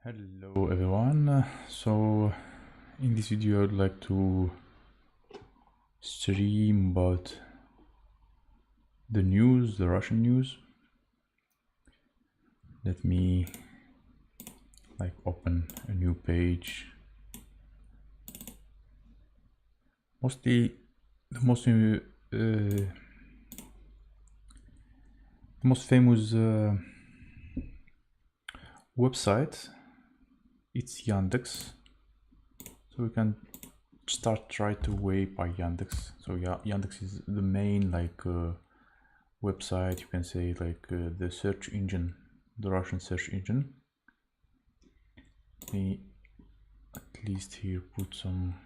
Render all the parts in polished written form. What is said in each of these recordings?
Hello everyone. So in this video I'd like to stream about the news, the Russian news. Let me open a new page. Mostly the most famous website, it's Yandex. So we can start right away by Yandex. So yeah, Yandex is the main website, you can say, the search engine, the Russian search engine. Let me at least here put some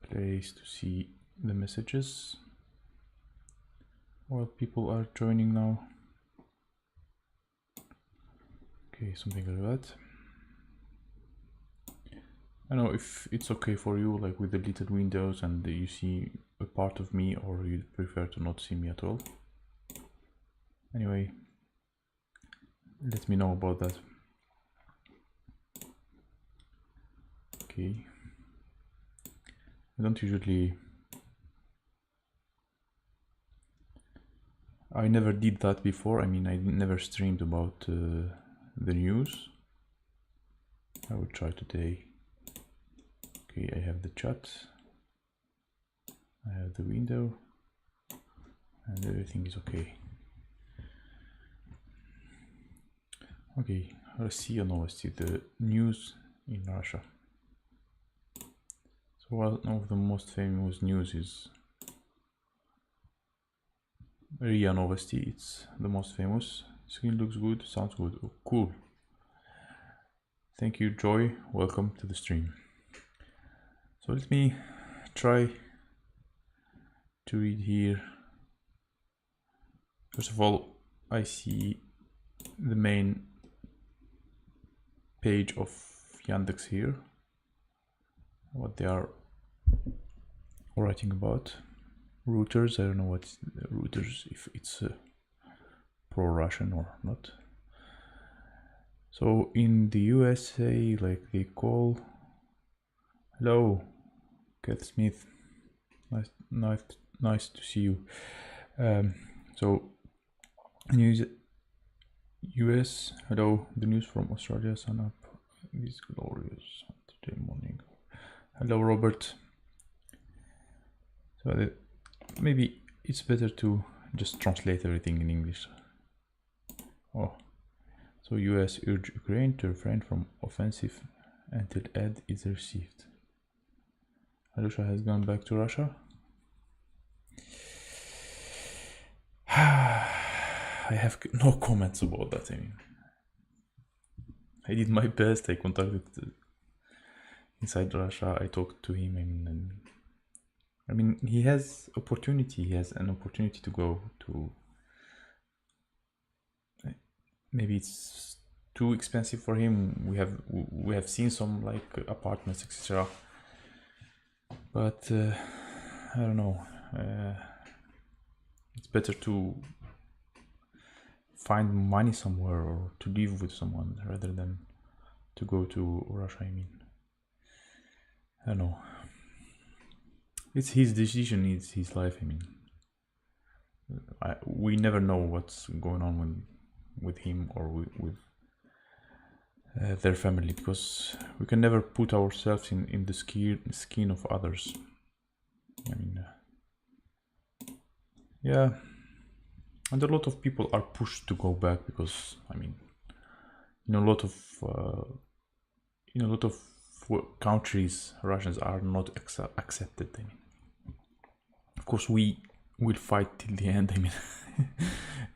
place to see the messages while people are joining now. Okay, something like that. I don't know if it's okay for you, like with deleted windows and you see a part of me, or you prefer to not see me at all. Anyway, let me know about that. Okay. I never did that before. I mean, I never streamed about the news. I will try today. Okay, I have the chat, I have the window, and everything is okay. Okay, Россия новости, the news in Russia. So one of the most famous news is RIA Novosti. It's the most famous. Screen looks good, sounds good. Oh, cool. Thank you, Joy. Welcome to the stream. So let me try to read here. First of all, I see the main page of Yandex here, what they are writing about. Reuters, I don't know what's Reuters, if it's pro-Russian or not. So in the USA, like they call, hello, Kat Smith, nice to see you. So news US, hello, the news from Australia, sun up this glorious Saturday morning. Hello, Robert. So maybe it's better to just translate everything in English. Oh, so US urge Ukraine to refrain from offensive until aid is received. Alusha has gone back to Russia. I have no comments about that. I mean, I did my best. I contacted inside Russia. I talked to him. I mean, he has opportunity. He has an opportunity to go to. Maybe it's too expensive for him. We have seen some like apartments, etc. But I don't know. It's better to find money somewhere or to live with someone rather than to go to Russia. I mean, I don't know. It's his decision. It's his life. I mean, we never know what's going on with him or with their family, because we can never put ourselves in the skin of others. I mean, yeah, and a lot of people are pushed to go back because, I mean, in a lot of countries, Russians are not accepted. I mean, of course, we will fight till the end. I mean,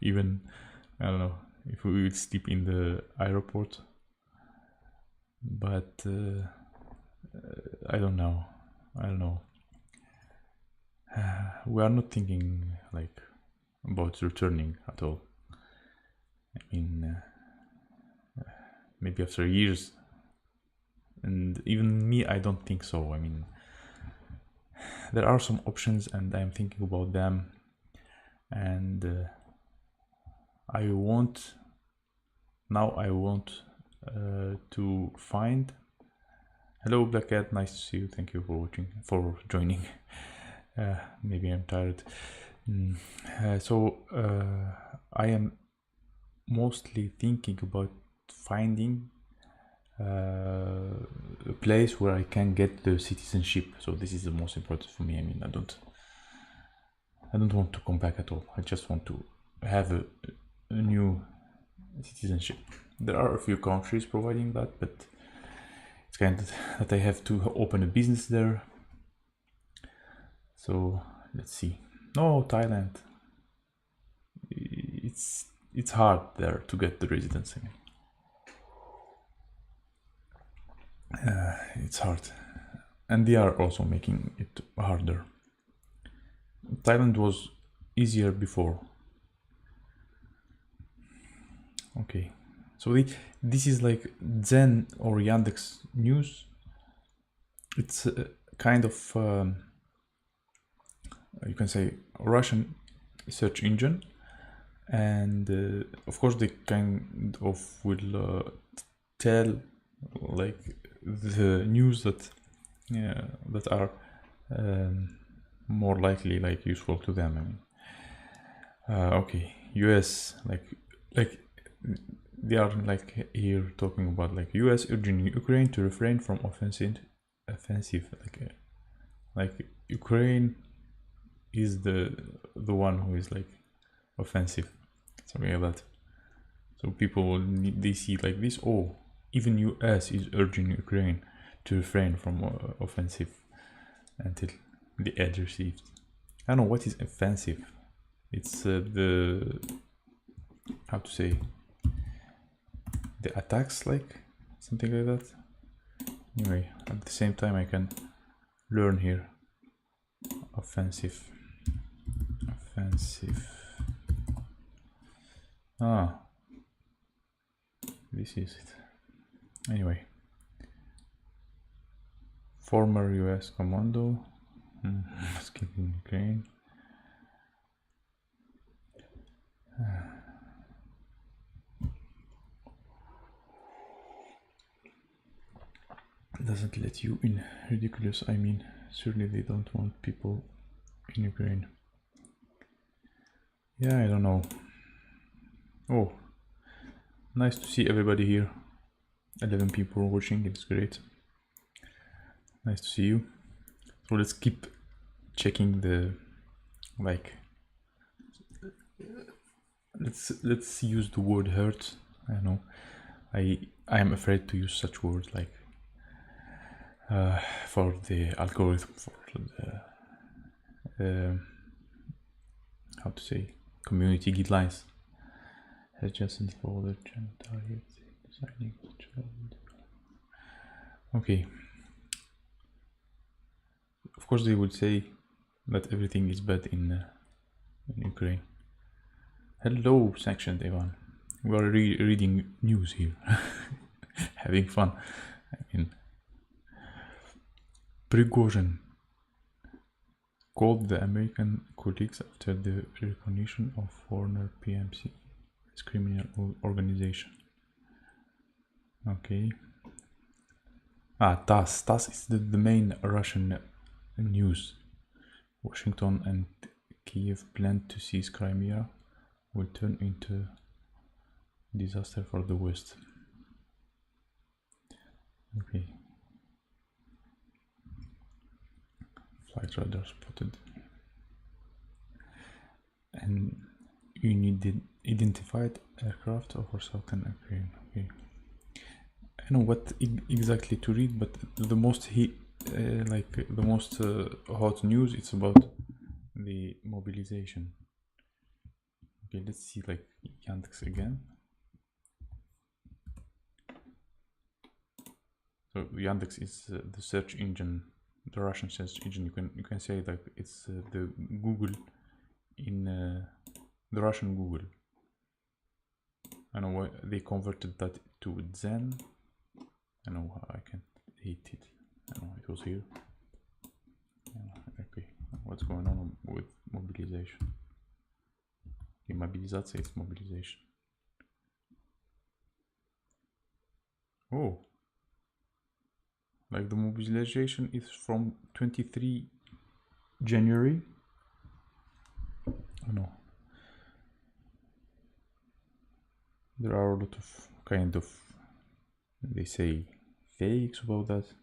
even, I don't know, if we will sleep in the airport, but I don't know. We are not thinking like about returning at all. I mean, maybe after years, and even me, I don't think so. I mean, there are some options and I'm thinking about them, and I won't now I want to find. Hello Black Cat, nice to see you. Thank you for watching, for joining. Maybe I'm tired. I am mostly thinking about finding a place where I can get the citizenship. So this is the most important for me. I mean, I don't want to come back at all. I just want to have a new citizenship. There are a few countries providing that, but it's kind of that I have to open a business there. So let's see. No, Thailand. It's hard there to get the residency. It's hard, and they are also making it harder. Thailand was easier before. Okay, so this is like Zen or Yandex News. It's a kind of you can say Russian search engine, and of course they kind of will tell like the news that that are more likely like useful to them. I mean, okay, US like they are like here talking about like US urging Ukraine to refrain from offensive like Ukraine is the one who is like offensive, something like that. So people they see like this. Oh, even US is urging Ukraine to refrain from offensive until the aid received. I don't know what is offensive. It's the how to say the attacks, like something like that. Anyway, at the same time I can learn here. Offensive. Ah, this is it. Anyway, former US commando escaping Ukraine. Doesn't let you in. Ridiculous. I mean, certainly they don't want people in Ukraine. Yeah, I don't know. Oh, nice to see everybody here. 11 people watching, it's great. Nice to see you. So let's keep checking the like. Let's use the word hurt. I know. I am afraid to use such words like for the algorithm, for the how to say community guidelines. Adjacent folder target designing. Okay. Of course, they would say that everything is bad in Ukraine. Hello, sanctioned Ivan. We are reading news here, having fun. I mean, Prigozhin called the American colleagues after the recognition of former PMC as criminal organization. Okay. TASS. TASS is the main Russian news. Washington and Kiev plan to seize Crimea will turn into disaster for the West. Okay. Flight radar spotted. And you need identified aircraft over southern Ukraine. Okay. I don't know what exactly to read, but the most hot news, it's about the mobilization. Okay, let's see like Yandex again. So Yandex is the search engine, the Russian search engine. You can say that it's the Google in the Russian Google. I know why they converted that to Zen. I know how I can hate it. I know it was here. Okay, what's going on with mobilization? Demobilizacja is mobilization. Oh, like the mobilization is from 23 January. Oh no. There are a lot of kind of, they say, fakes about that.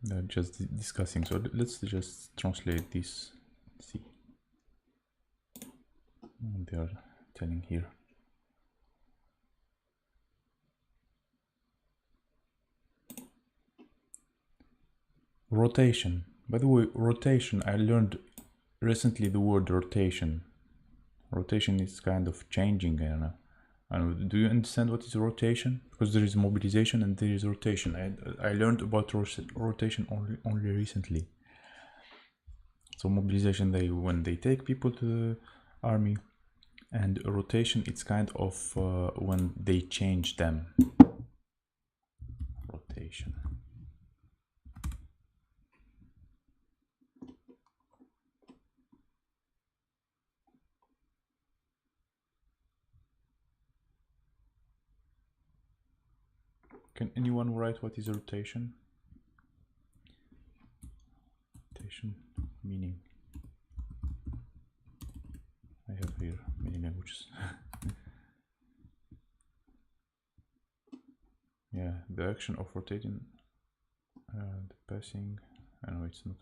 They're just discussing. So let's just translate this. See, they are telling here. Rotation. By the way, rotation, I learned recently the word rotation. Rotation is kind of changing, I don't know. Do you understand what is rotation? Because there is mobilization and there is rotation. I learned about rotation only recently. So mobilization, when they take people to the army, and rotation, it's kind of when they change them. Rotation. Can anyone write what is rotation? Rotation meaning. I have here many languages. Yeah, the action of rotating, the passing. I know it's not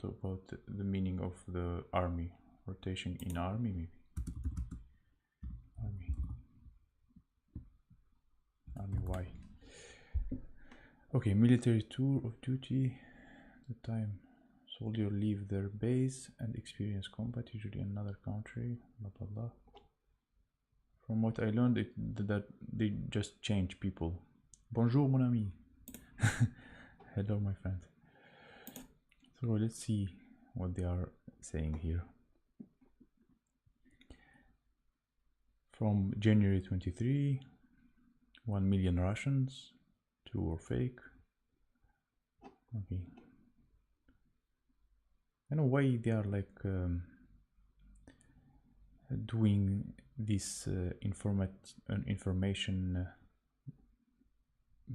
about the meaning of the army. Rotation in army, maybe. Army why? Okay, military tour of duty. The time soldier leave their base and experience combat, usually in another country. Blah blah blah. From what I learned, that they just change people. Bonjour, mon ami. Hello, my friend. So let's see what they are saying here. From January 23, 1 million Russians, 2 were fake. Okay. I know why they are like doing this information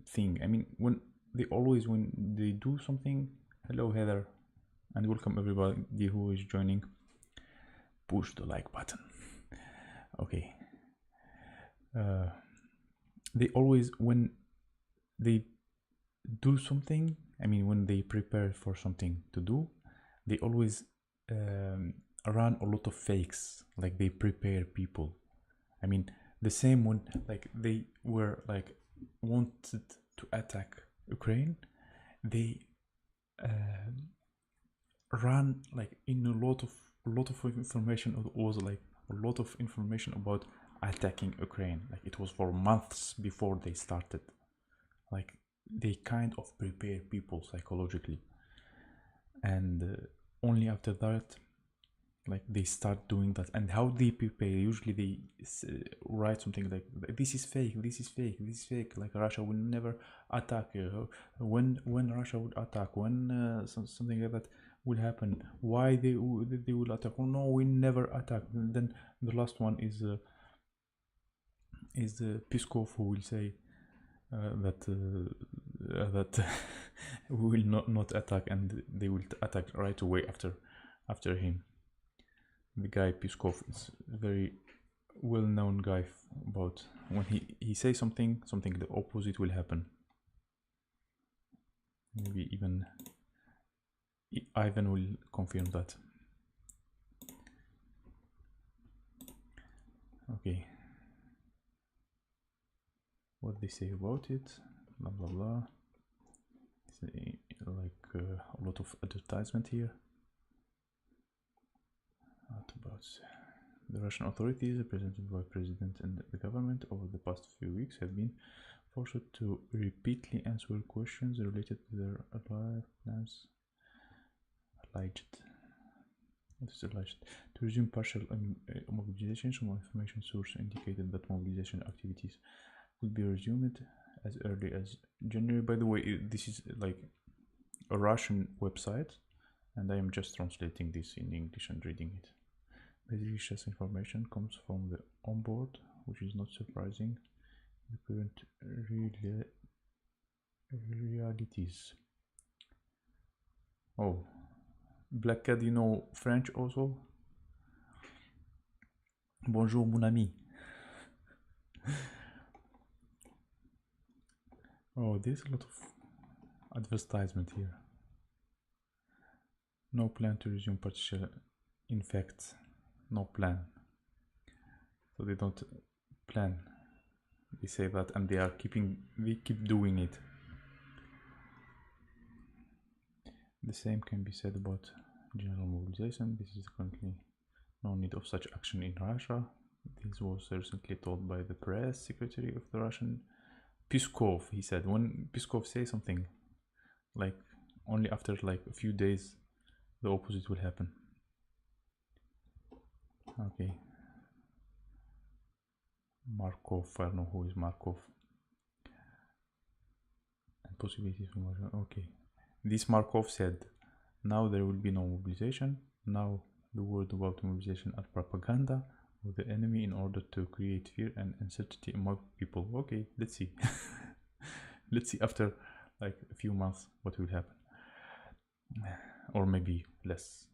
thing. I mean, when they do something. Hello, Heather, and welcome everybody who is joining. Push the like button. Okay. They always, when they do something, I mean, when they prepare for something to do, they always run a lot of fakes. Like they prepare people. I mean, the same when like they were like wanted to attack Ukraine, they ran like in a lot of information. It was like a lot of information about attacking Ukraine. Like it was for months before they started. Like they kind of prepare people psychologically, and only after that, like they start doing that. And how they prepare, usually they write something like, this is fake, this is fake, this is fake, like Russia will never attack. When Russia would attack, when something like that will happen, why they will attack. Oh no, we never attack. And then the last one is Peskov, who will say that we will not attack, and they will attack right away after him. The guy Peskov is a very well-known guy about when he says something the opposite will happen. Maybe even Ivan will confirm that. Okay, what they say about it, blah blah blah. Say, like a lot of advertisement here. What about the Russian authorities, represented by President and the government, over the past few weeks have been forced to repeatedly answer questions related to their life plans. Alleged. What is alleged? To resume partial mobilization, some information source indicated that mobilization activities would be resumed as early as January. By the way, this is like a Russian website, and I am just translating this in English and reading it. Basically, chess information comes from the onboard, which is not surprising. The current realities. Oh, Black Cat, you know French also? Bonjour, mon ami. Oh, there's a lot of advertisement here. No plan to resume partial. In fact, no plan. So they don't plan. They say that, and they keep doing it. The same can be said about general mobilization. This is currently no need of such action in Russia. This was recently told by the press secretary of the Russian Peskov. He said, when Peskov says something, like only after like a few days, the opposite will happen. Okay. Markov, I don't know who is Markov. And possibilities for motion. Okay. This Markov said, now there will be no mobilization. Now the word about mobilization are propaganda of the enemy in order to create fear and uncertainty among people. Okay, let's see. Let's see after like a few months what will happen. Or maybe less.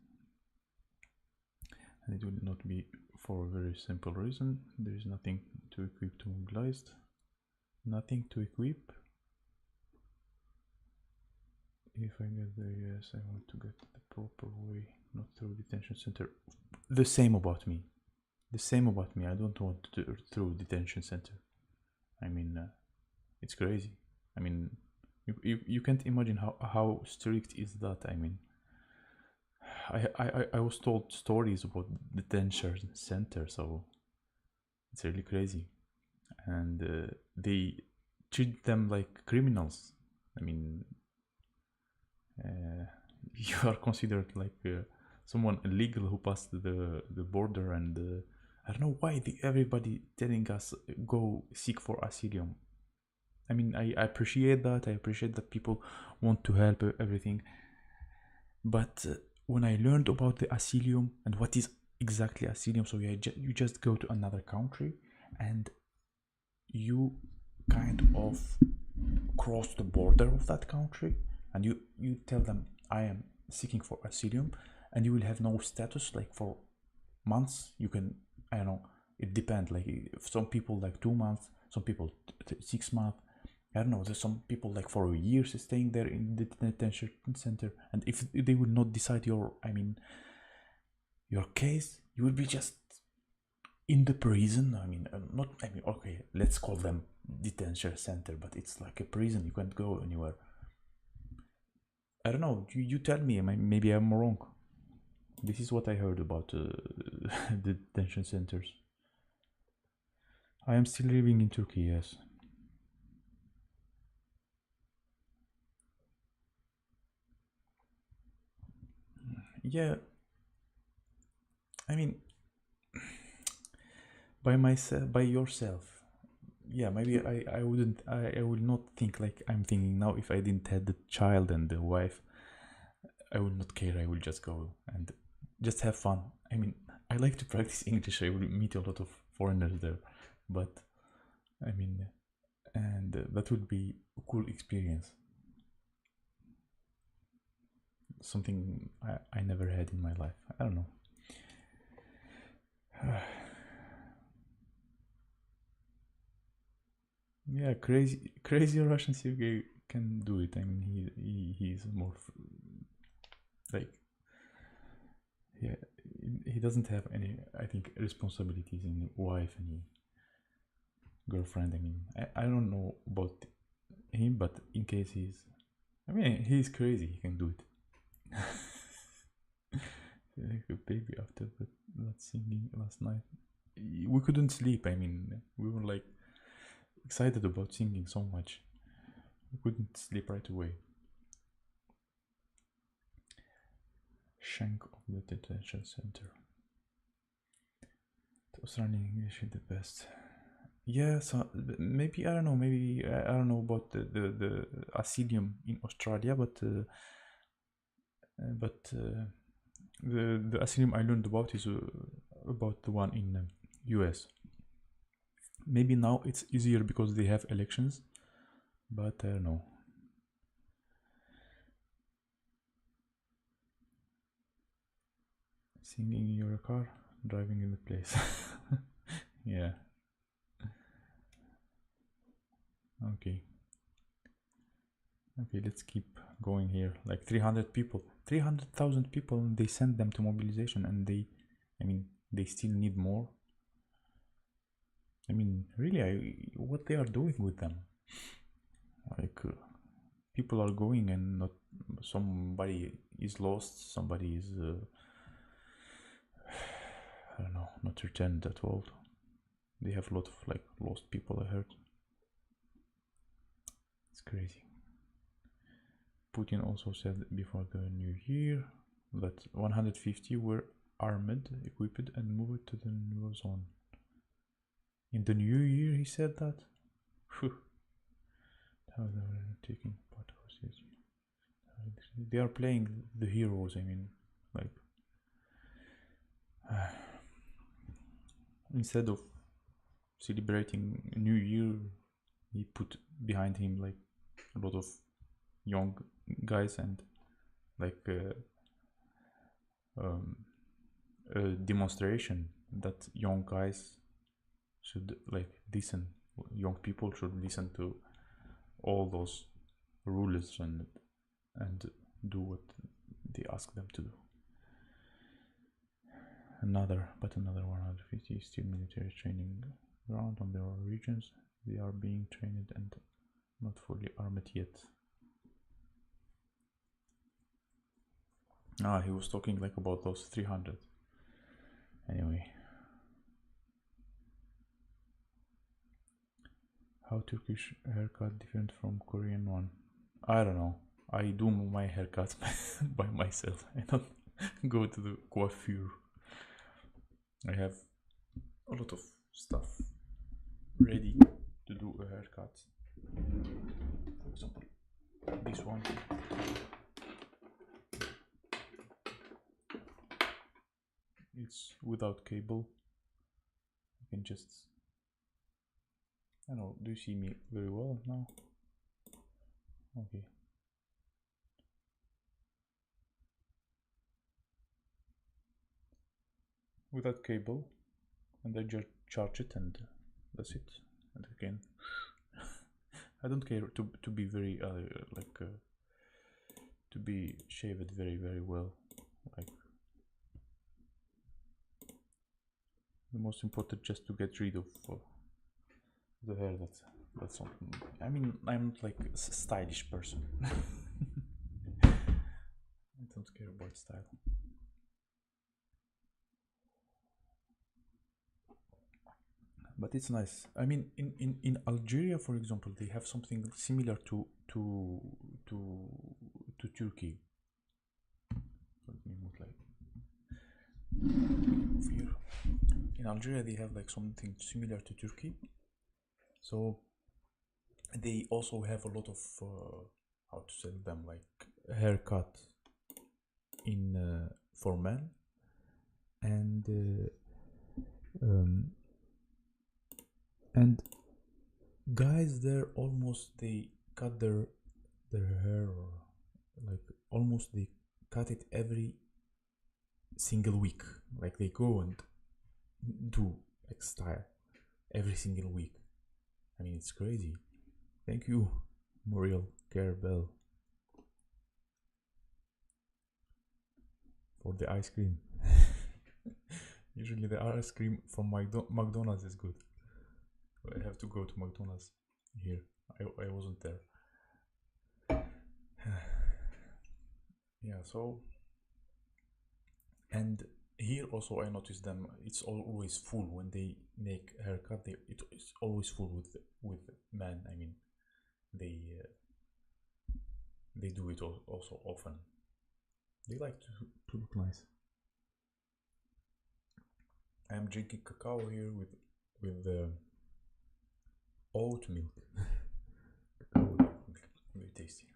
And it will not be for a very simple reason. There is nothing to equip to mobilized. Nothing to equip. If I get there, yes, I want to get the proper way, not through detention center. The same about me. The same about me. I don't want to through detention center. I mean, it's crazy. I mean, you can't imagine how strict is that. I mean, I was told stories about detention center, so it's really crazy, and they treat them like criminals. I mean, you are considered like someone illegal who passed the border, and I don't know why everybody telling us go seek for asylum. I mean, I appreciate that. I appreciate that people want to help everything, but when I learned about the asylum and what is exactly asylum, so you just go to another country and you kind of cross the border of that country, and you tell them I am seeking for asylum, and you will have no status like for months. You can, I don't know, it depends, like some people like 2 months, some people 6 months, I don't know. There's some people like for years staying there in the detention center, and if they will not decide your case, you will be just in the prison. I mean, okay, let's call them detention center, but it's like a prison. You can't go anywhere. I don't know. You tell me. Maybe I'm wrong. This is what I heard about the detention centers. I am still living in Turkey. Yes. Yeah. I mean, by myself, by yourself. Yeah, maybe I wouldn't. I would not think like I'm thinking now. If I didn't have the child and the wife, I would not care. I will just go and just have fun. I mean, I like to practice English. I will meet a lot of foreigners there, but I mean, and that would be a cool experience. Something I never had in my life. I don't know. Yeah, crazy Russian Sergey can do it. I mean, he's more like, yeah, he doesn't have any, I think, responsibilities in wife and girlfriend. I mean, I don't know about him, but in case I mean, he's crazy. He can do it. Like a baby after that singing last night. We couldn't sleep. I mean, we were like excited about singing so much. We couldn't sleep right away. Shank of the detention center. Australian English is the best. Yeah, so maybe I don't know. Maybe I don't know about the asylum in Australia, but But the Asylum I learned about is about the one in US. Maybe now it's easier because they have elections, but I don't know. Singing in your car, driving in the place. Yeah. Okay. Okay, let's keep going here. Like 300 people, 300,000 people, they send them to mobilization, and they still need more. I mean, really, what they are doing with them? Like, people are going and not somebody is lost, somebody is I don't know, not returned at all. They have a lot of like lost people, I heard. It's crazy. Putin also said before the new year that 150 were armed, equipped, and moved to the new zone. In the new year, he said that. Phew. How they were taking part of it. They are playing the heroes. I mean, like instead of celebrating New Year, he put behind him like a lot of young guys and like a demonstration that young guys should like listen. Young people should listen to all those rulers and do what they ask them to do. Another 150 is still military training ground on their regions. They are being trained and not fully armed yet. He was talking like about those 300. Anyway. How Turkish haircut different from Korean one? I don't know. I do my haircuts by myself. I don't go to the coiffure. I have a lot of stuff ready to do a haircut. For example, this one. It's without cable. You can just, I don't know, do you see me very well now? Okay. Without cable, and I just charge it and that's it. And again, I don't care to be very to be shaved very well. Like the most important just to get rid of the hair. That's something. I mean, I'm not like a stylish person. I don't care about style. But it's nice. I mean, in Algeria, for example, they have something similar to Turkey. Let me move like here. In Algeria, they have like something similar to Turkey. So they also have a lot of how to say them, like haircut in for men, and guys there almost they cut their hair, or like almost they cut it every single week. Like they go and do like style every single week. I mean, it's crazy. Thank you, Muriel Carebell, for the ice cream. Usually the ice cream from McDonald's is good. I have to go to McDonald's here. I wasn't there. Yeah, so, and here also I noticed them. It's always full when they make haircut. It's always full with men. I mean, they do it also often. They like to look nice. I am drinking cacao here with oat milk. Very tasty.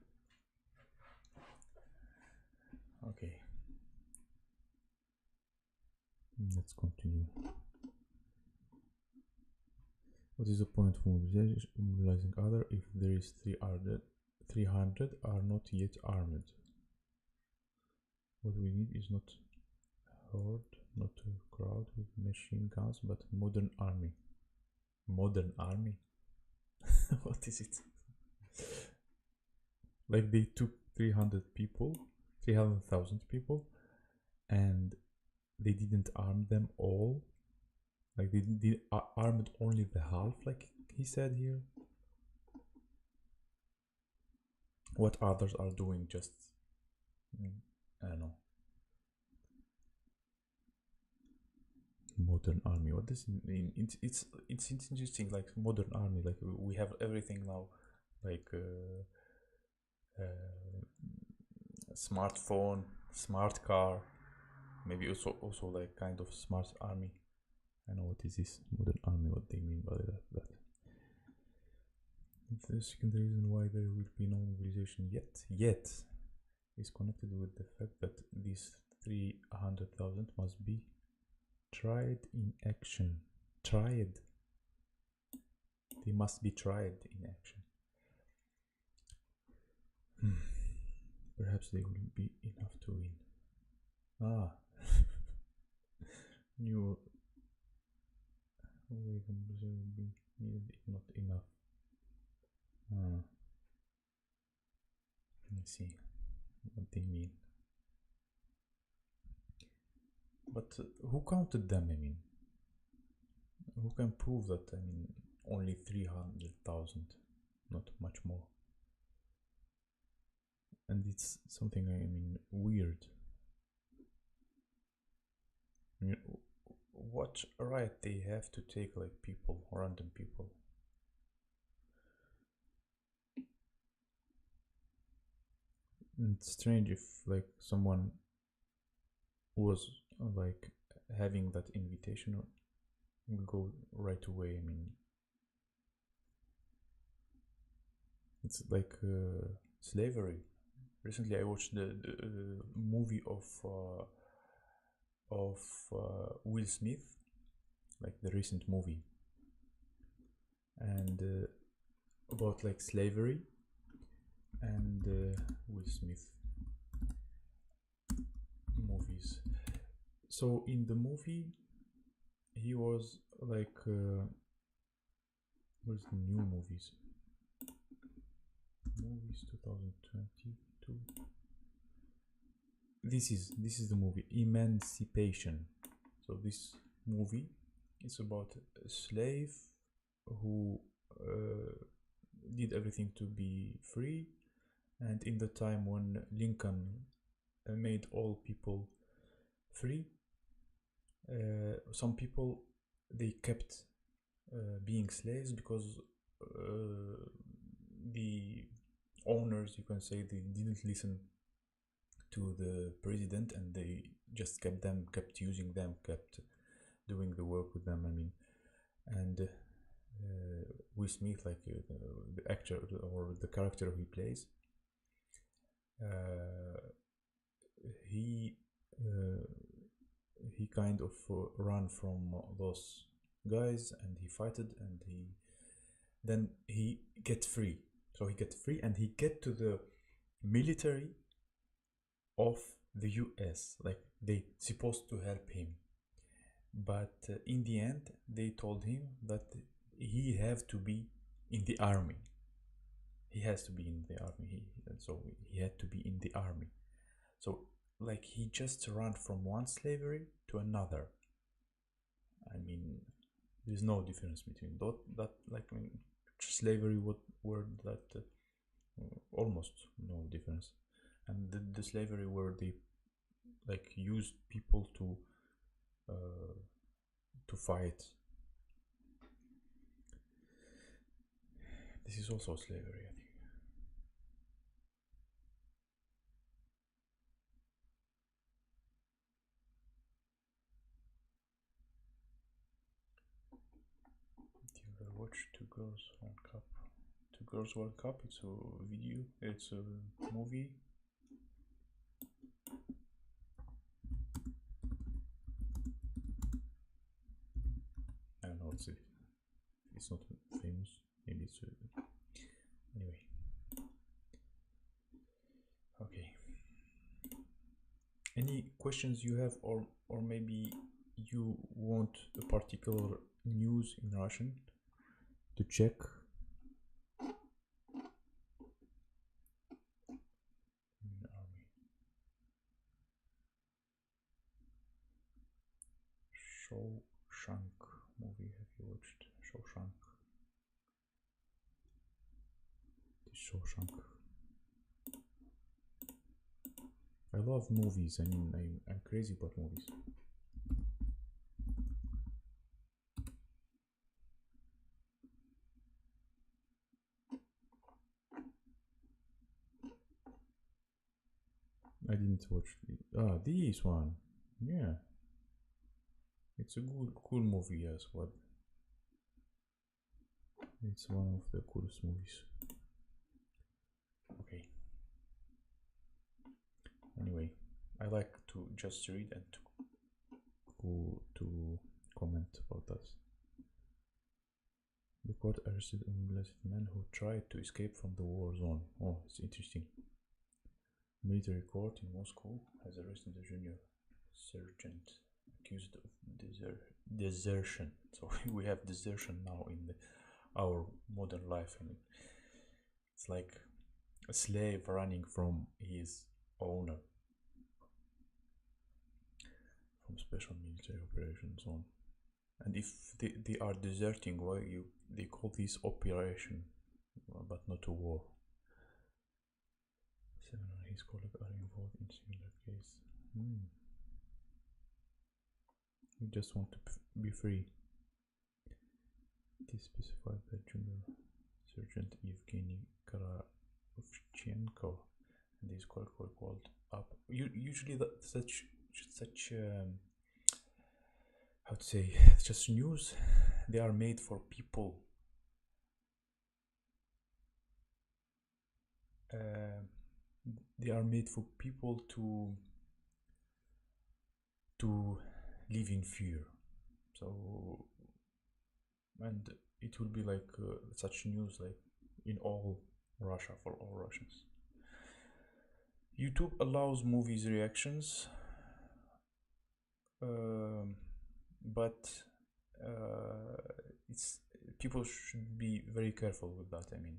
Let's continue. What is the point of mobilizing other if there is 300 are not yet armed? What we need is not a horde, not a crowd with machine guns, but modern army. Modern army? What is it? Like they took 300,000 people, and they didn't arm them all. Like they armed only the half, like he said here. What others are doing, just I don't know. Modern army. What does it mean? It's interesting. Like modern army. Like we have everything now. Like smartphone, smart car. Maybe also like kind of smart army. I know what is this modern army. What they mean by that. The second reason why there will be no mobilization yet is connected with the fact that these 300,000 must be tried in action. Tried. They must be tried in action. Perhaps they will be enough to win. New wave will be needed if not enough. Let me see what they mean. But who counted them? I mean, who can prove that? I mean, only 300,000, not much more. And it's something, I mean, weird. I mean, what right they have to take like people, random people? And it's strange if like someone was like having that invitation will go right away. I mean, it's like slavery. Recently I watched the movie of Will Smith, like the recent movie, and about like slavery, and Will Smith movies. So in the movie he was like where's the new movies 2022. This is the movie Emancipation. So this movie is about a slave who did everything to be free, and in the time when Lincoln made all people free, some people they kept being slaves because the owners, you can say, they didn't listen to the president, and they just kept using them, kept doing the work with them. I mean, and Will Smith, like the actor or the character he plays, he kind of ran from those guys, and he fighted, and he get free. So he get free, and he get to the military of the US, like they supposed to help him, but in the end they told him that he have to be in the army. He has to be in the army. So he had to be in the army. So like he just ran from one slavery to another. I mean, there's no difference between that like I mean, slavery word that almost no difference, and the slavery where they like used people to fight. This is also slavery, I think. Do you ever watch Two Girls One Cup? Two Girls One Cup, it's a video, it's a movie. it's not famous. Maybe it's anyway. Okay. Any questions you have, or maybe you want a particular news in Russian to check? Shawshank movie. Have you watched Shawshank? Shawshank. I love movies. I mean, I'm crazy about movies. I didn't watch this one. Yeah, it's a cool movie as well. It's one of the coolest movies. Okay. Anyway, I like to just read and to comment about that. The court arrested a military man who tried to escape from the war zone. Oh, it's interesting. Military court in Moscow has arrested a junior sergeant accused of desertion. So we have desertion now in our modern life. I mean, it's like a slave running from his owner from special military operation zone. And if they are deserting, why they call this operation, but not a war? 7 of his colleagues are involved in similar case. We just want to be free. It is specified by Junior Sergeant Evgeny Karavchenko, and these colleagues were called up. Usually, such how to say, just news, they are made for people. They are made for people to live in fear. So, and it will be like such news like in all Russia, for all Russians. YouTube allows movies reactions, but it's people should be very careful with that. I mean,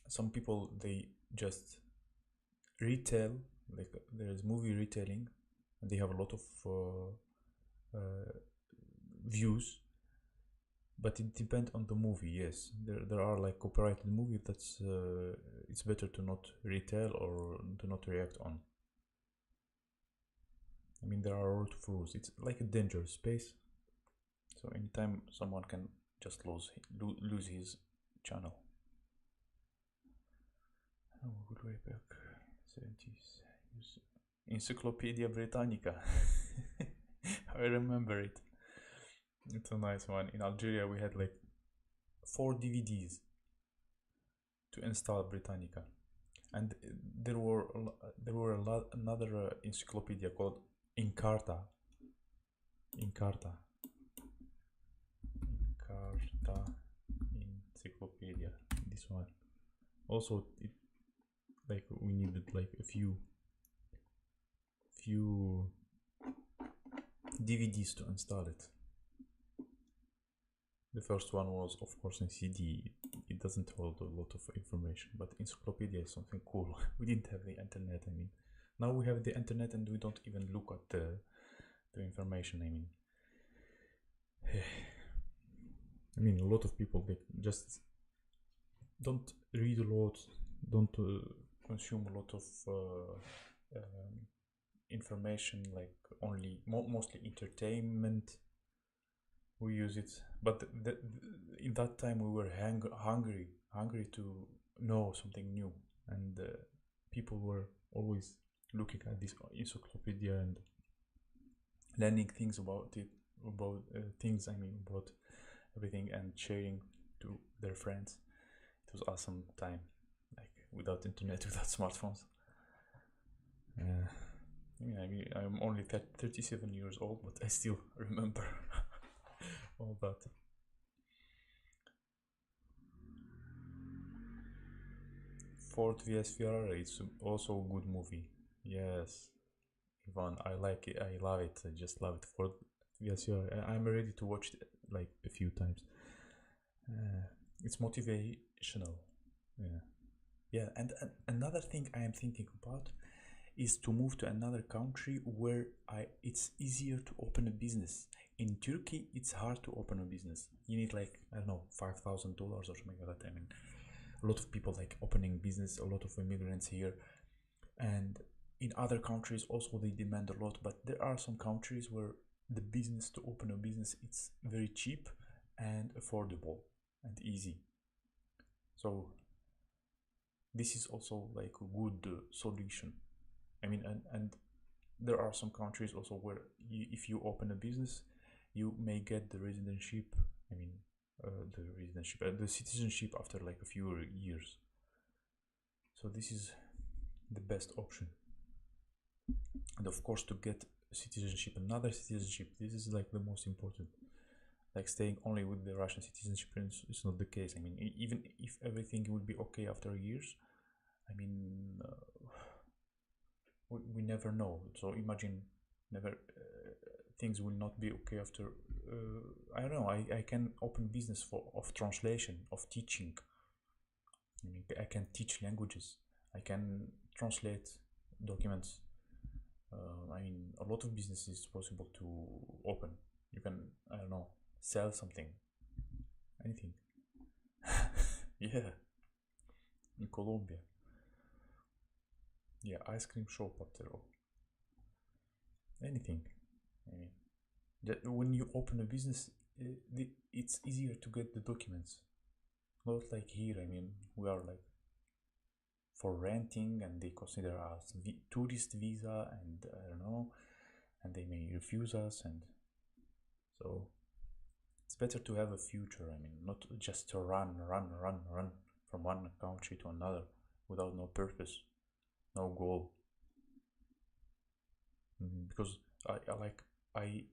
some people, they just retell, like there's movie retelling, and they have a lot of views, but it depends on the movie. Yes, there are like copyrighted movies that's it's better to not retell or to not react on. I mean, there are a lot of rules. It's like a dangerous space, so anytime someone can just lose his channel. Oh, good way back, 70s. Encyclopedia Britannica. I remember it. It's a nice one. In Algeria, we had like 4 DVDs to install Britannica, and there were another encyclopedia called Encarta. Encyclopedia. This one. Also, like we needed like a few DVDs to install it. The first one was, of course, in CD. It doesn't hold a lot of information, but encyclopedia is something cool. We didn't have the internet. I mean, now we have the internet and we don't even look at the information. I mean, a lot of people, they just don't read a lot, don't consume a lot of information, like only mostly entertainment. We use it, but in that time we were hungry to know something new, and people were always looking at this encyclopedia and learning things about it, about about everything, and sharing to their friends. It was awesome time, like without internet, without smartphones. I mean, I'm only 37 years old, but I still remember all that. Ford vs Ferrari, it's also a good movie. Yes, Ivan, I like it. I love it. I just love it. Ford vs Ferrari. I'm ready to watch it like a few times. It's motivational. Yeah. Yeah, and another thing I am thinking about is to move to another country where it's easier to open a business. In Turkey, it's hard to open a business. You need like, I don't know, $5,000 or something like that. I mean, a lot of people like opening business, a lot of immigrants here. And in other countries also they demand a lot, but there are some countries where the business to open a business, it's very cheap and affordable and easy. So this is also like a good solution. I mean, and there are some countries also where if you open a business, you may get the residency. I mean, the citizenship after like a few years. So this is the best option. And of course, to get citizenship, another citizenship, this is like the most important. Like staying only with the Russian citizenship is not the case. I mean, even if everything would be okay after years, I mean, we never know. So imagine never things will not be okay after. I don't know. I can open business of translation, of teaching. I mean, I can teach languages. I can translate documents. I mean, a lot of business is possible to open. You can, I don't know, sell something, anything. Yeah, in Colombia. Yeah, ice cream shop after all. Anything. I mean, when you open a business, it's easier to get the documents. Not like here. I mean, we are like for renting, and they consider us tourist visa, and I don't know, and they may refuse us, and so it's better to have a future. I mean, not just to run from one country to another without no purpose, no goal. Because I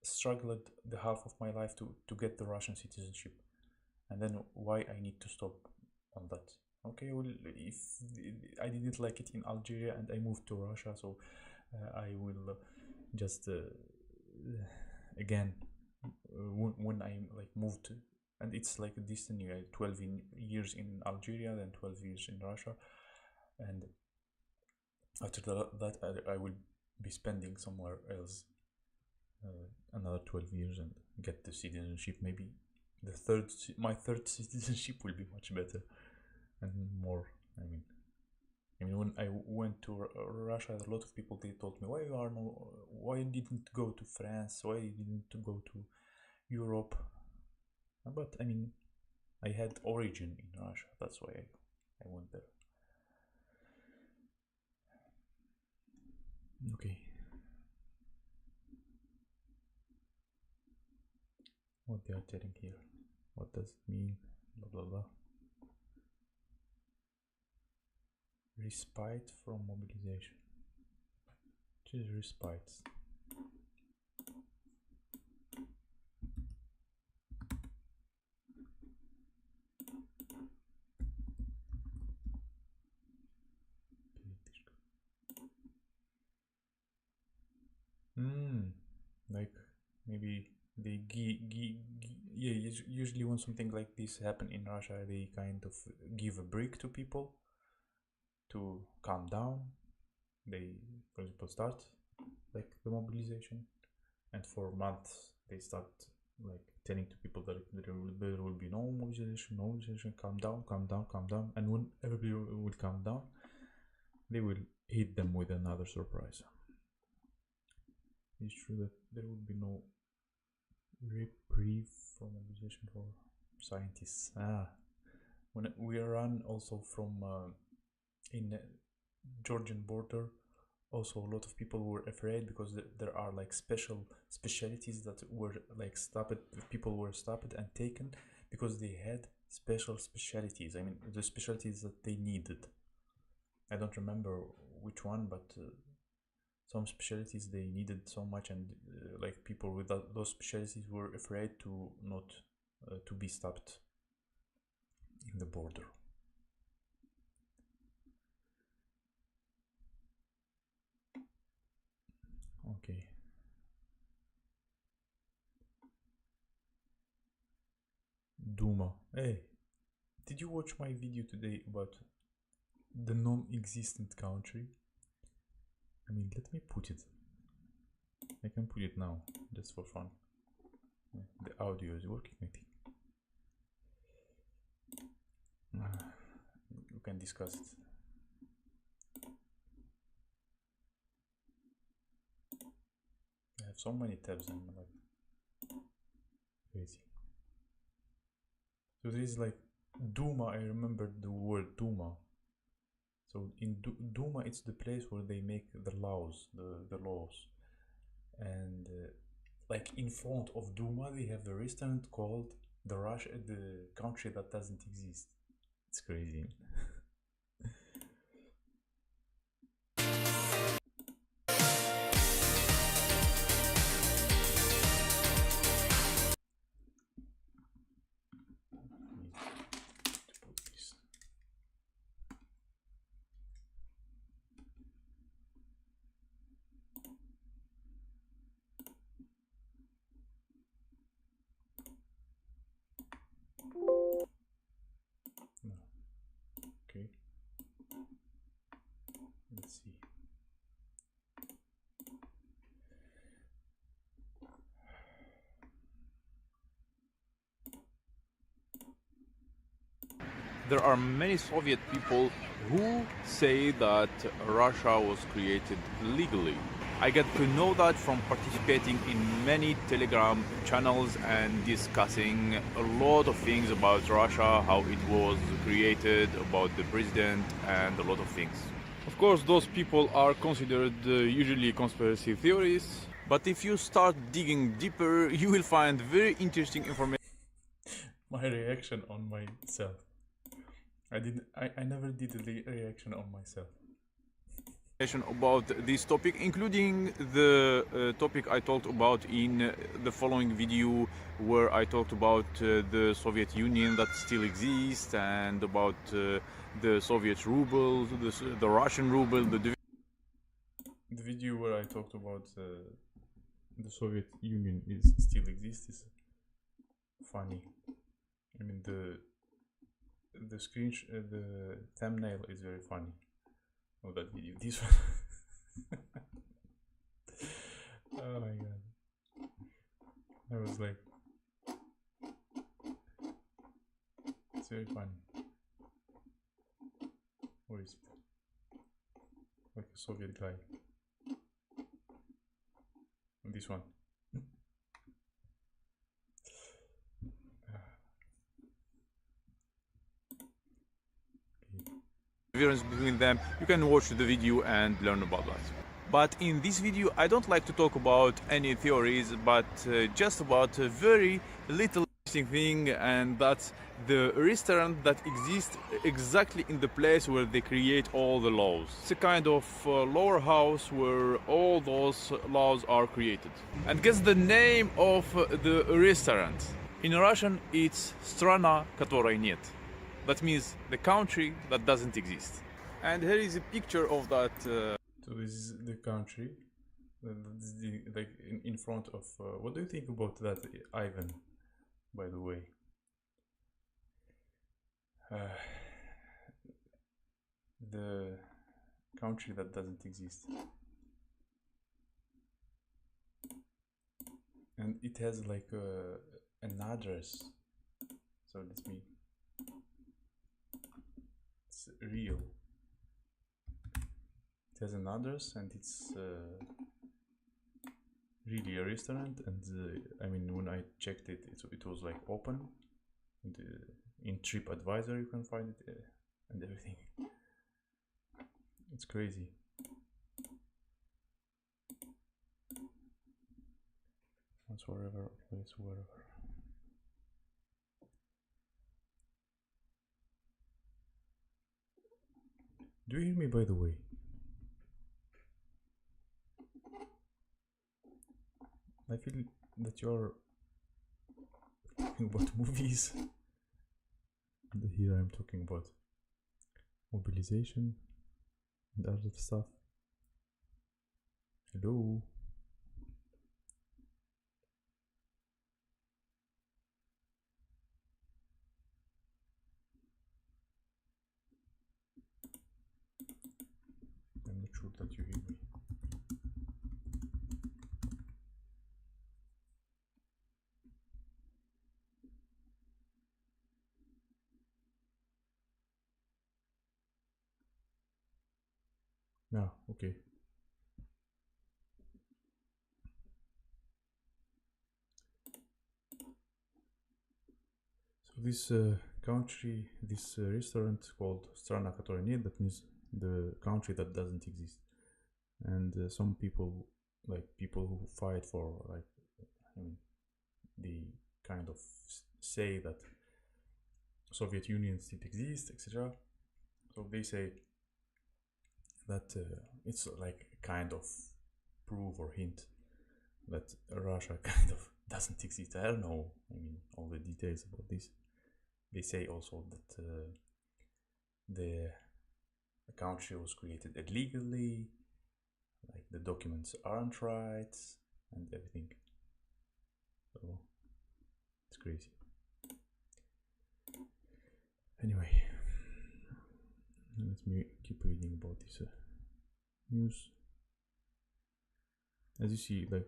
struggled the half of my life to get the Russian citizenship, and then why I need to stop on that? Okay, well, if I didn't like it in Algeria and I moved to Russia, so I will just again when I like moved, and it's like a destiny. 12 years in Algeria, then 12 years in Russia, and after that I will be spending somewhere else another 12 years and get the citizenship. Maybe my third citizenship will be much better and more. I mean, when I went to Russia, a lot of people they told me, why you didn't go to France? Why you didn't go to Europe? But I mean, I had origin in Russia. That's why I went there. Okay. What they are telling here? What does it mean? Blah blah blah. Respite from mobilization. Which is respite? Like maybe they yeah, usually when something like this happen in Russia, they kind of give a break to people to calm down. They, for example, start like the mobilization, and for months they start like telling to people that there will be no mobilization, calm down, and when everybody will calm down, they will hit them with another surprise. It's true that there would be no reprieve from mobilization for scientists. When we run also from in Georgian border, also a lot of people were afraid because there are like specialties that were like stopped. People were stopped and taken because they had specialties. I mean, the specialties that they needed. I don't remember which one, but some specialties they needed so much, and like people with those specialties were afraid to not to be stopped in the border. Okay. Duma. Hey, did you watch my video today about the non-existent country? I mean, let me put it. I can put it now, just for fun. The audio is working, I think. We can discuss it. I have so many tabs and like crazy. So this is like Duma. I remember the word Duma. So in Duma, it's the place where they make the laws, the laws, and like in front of Duma, they have the restaurant called the country that doesn't exist. It's crazy. Okay. Let's see. There are many Soviet people who say that Russia was created legally. I get to know that from participating in many Telegram channels and discussing a lot of things about Russia, how it was created, about the president, and a lot of things. Of course, those people are considered usually conspiracy theories, but if you start digging deeper, you will find very interesting information. My reaction on myself. I never did a reaction on myself. About this topic, including the topic I talked about in the following video, where I talked about the Soviet Union that still exists, and about the Soviet ruble, the Russian ruble. The video where I talked about the Soviet Union is still exists is funny. I mean the screen the thumbnail is very funny of that video. This one. Oh my god. I was like, it's very funny. Where is it? Like a Soviet guy. And this one. difference between them, you can watch the video and learn about that. But in this video I don't like to talk about any theories, but just about a very little interesting thing, and that's the restaurant that exists exactly in the place where they create all the laws. It's a kind of lower house where all those laws are created. And guess the name of the restaurant? In Russian it's Strana которой нет. That means the country that doesn't exist. And here is a picture of that. So this is the country. This is like in front of. What do you think about that, Ivan? By the way. The country that doesn't exist. And it has like an address. So let me. It's real. It has an address, and it's really a restaurant. And I mean, when I checked it, it was like open. And, in TripAdvisor you can find it and everything. It's crazy. Once wherever, place wherever. Do you hear me, by the way? I feel that you're talking about movies, and here I'm talking about mobilization and other stuff. Hello. I'm not sure that you hear me. Yeah, okay. So this country, this restaurant called Strana которая нет, that means the country that doesn't exist. And some people, like people who fight for, like, I mean, they kind of say that Soviet Union still exists, etc. So they say that it's like kind of proof or hint that Russia kind of doesn't exist. I don't know, I mean, all the details about this. They say also that the country was created illegally, like the documents aren't right, and everything. So it's crazy. Anyway, let me keep reading about this news. As you see, like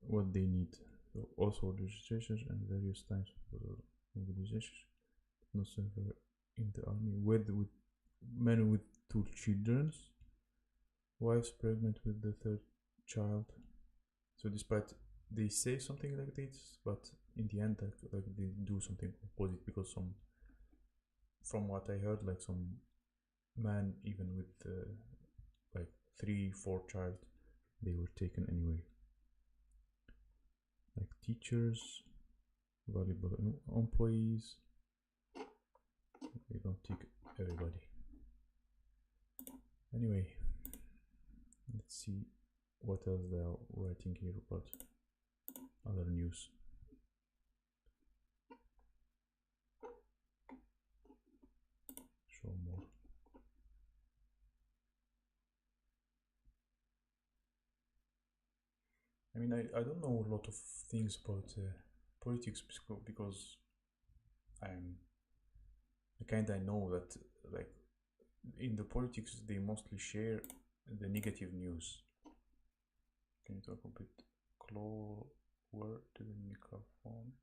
what they need. So also registrations and various times for mobilization. No server in the army. With men with 2 children. Wives pregnant with the 3rd child. So despite they say something like this, but in the end, like they do something opposite, because from what I heard, like some man even with like 3-4 child, they were taken anyway. Like teachers, valuable employees. They don't take everybody. Anyway, let's see what else they are writing here about other news. Show more. I mean, I don't know a lot of things about politics, because I kinda know that, like, in the politics they mostly share the negative news. Can you talk a bit closer to the microphone?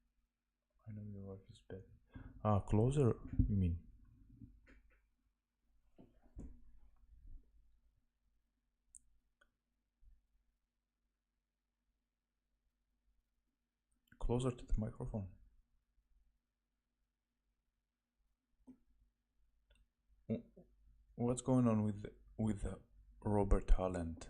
I know your wife is bad. Closer, you mean? Closer to the microphone. What's going on with Robert Holland?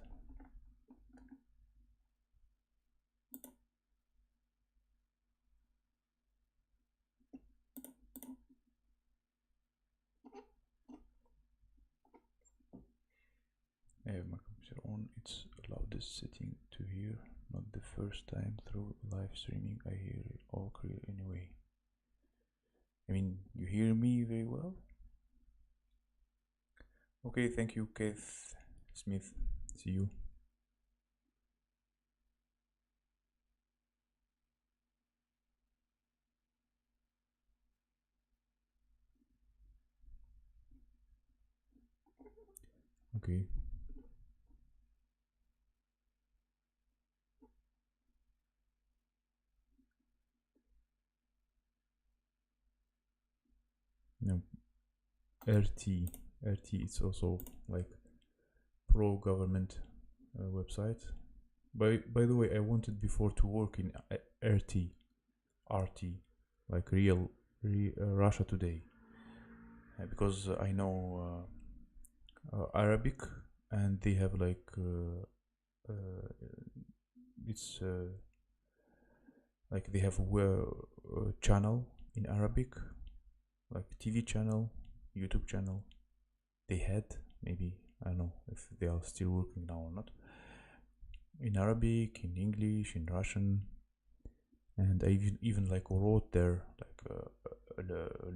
I have my computer on. It's loudest setting to hear. Not the first time through live streaming. I hear it all clear anyway. I mean, you hear me very well? Okay, thank you, Keith Smith. See you. Okay. No. RT. It's also like pro-government website. By the way, I wanted before to work in RT, like real Russia Today, because I know Arabic, and they have like it's like they have a channel in Arabic, like TV channel, YouTube channel. They had, maybe, I don't know if they are still working now or not, in Arabic, in English, in Russian, and I even like wrote there like a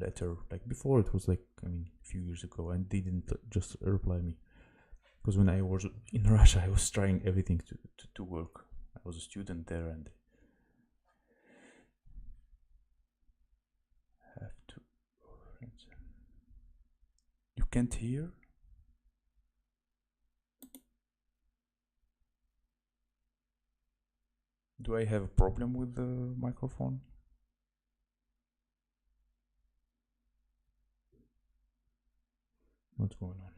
letter. Like before, it was like, I mean, a few years ago, and they didn't just reply me, because when I was in Russia, I was trying everything to work. I was a student there, and have to. You can't hear? Do I have a problem with the microphone? What's going on?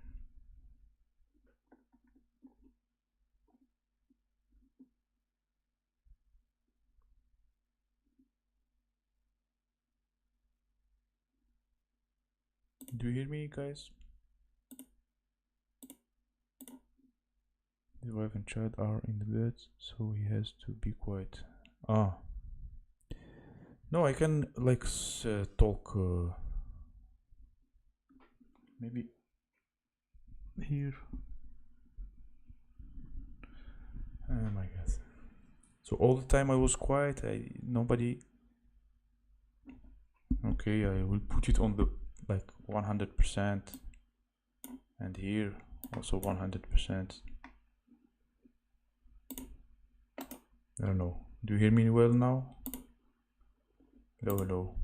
Do you hear me, guys? His wife and child are in the bed, so he has to be quiet. Ah. No, I can like talk. Maybe here. Oh my god. So all the time I was quiet. Nobody. Okay, I will put it on the like 100%, and here also 100%. I don't know. Do you hear me well now? Hello, hello.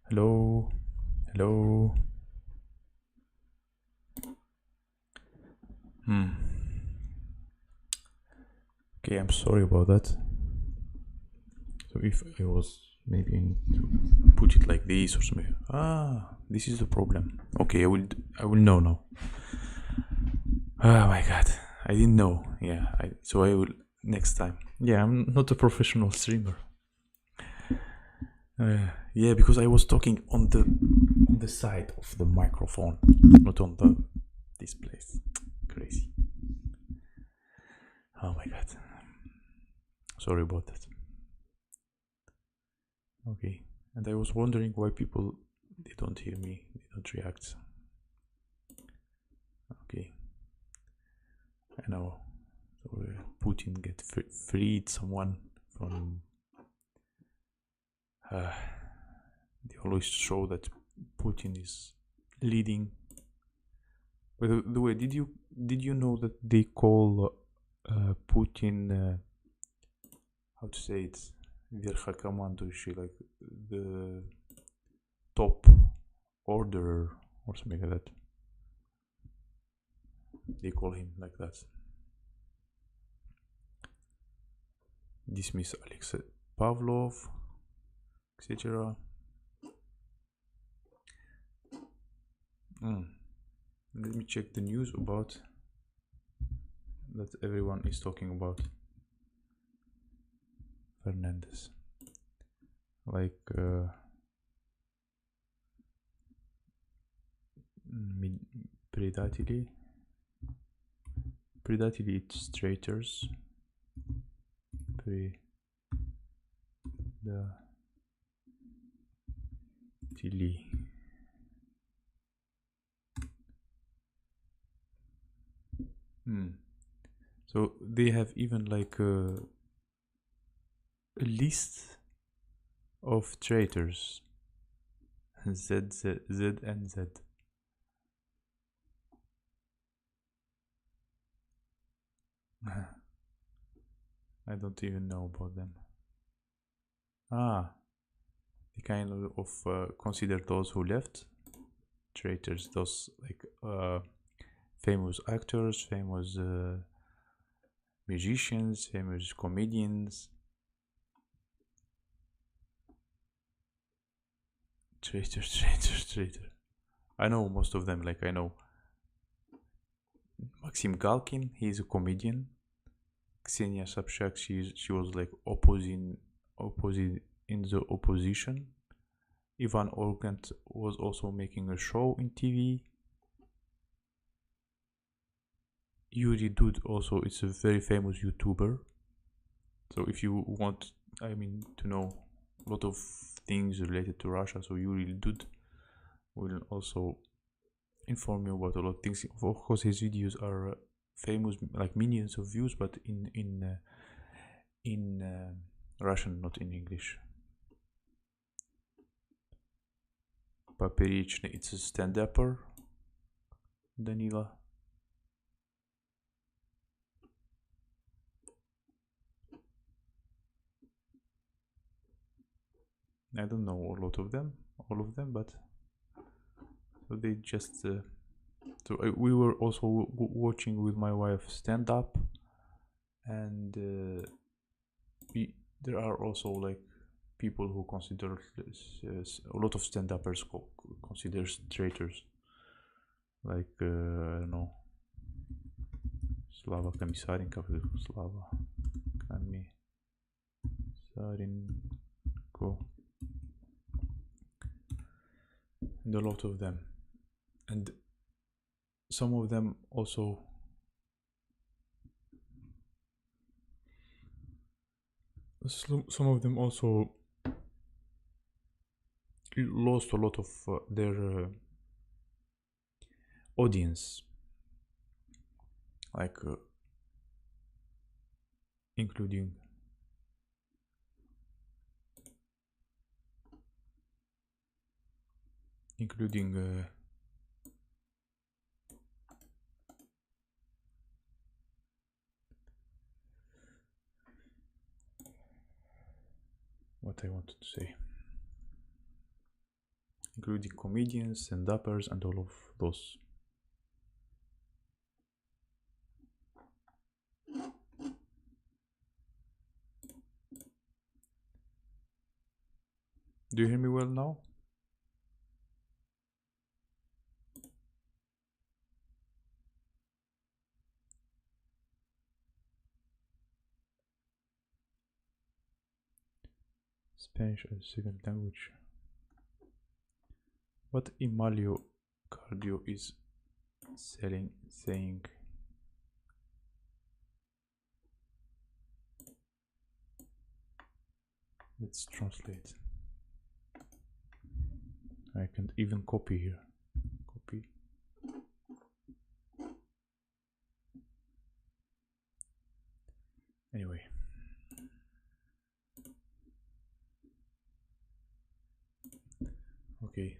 Hello, hello. Okay, I'm sorry about that. So if I was maybe to put it like this or something. Ah, this is the problem. Okay, I will know now. Oh my god, I didn't know. Yeah, so I will next time. Yeah, I'm not a professional streamer. Yeah, because I was talking on the side of the microphone, not on this place. Crazy. Oh my god. Sorry about that. Okay, and I was wondering why people, they don't hear me, they don't react. Okay, I know. So Putin get freed someone from. They always show that Putin is leading. By the way, did you know that they call Putin how to say it? Верхокомандующий, like the top orderer or something like that. They call him like that. Dismiss Alexei Pavlov, etc. Let me check the news about that everyone is talking about Fernandez. Like предатели, it's traitors. Предатели. So they have even like a list of traitors. Z and Z. I don't even know about them. They kind of consider those who left traitors, those like famous actors, famous musicians, famous comedians. Traitor. I know most of them. Like I know Maxim Galkin, he's a comedian. Ksenia Sobchak, she was like opposite in the opposition. Ivan Urgant was also making a show in TV. Yuri Dud also, it's a very famous YouTuber. So if you want, to know a lot of things related to Russia, so Yuri Dud will also inform you about a lot of things. Of course, his videos are famous, like millions of views, but in Russian, not in English. Поперечный, it's a stand-upper, Danila. I don't know all of them, but so they just. So we were also watching with my wife stand-up, and there are also like people who consider a lot of stand-uppers consider traitors, like I don't know, Slava Komisarenko, Slava Komisarenko, and a lot of them, and some of them also lost a lot of their audience, like including what I wanted to say, including comedians and stand-uppers and all of those. Do you hear me well now? Spanish as a second language. What Emalio Cardio is saying. Let's translate. I can even copy here. Copy. Anyway. Okay.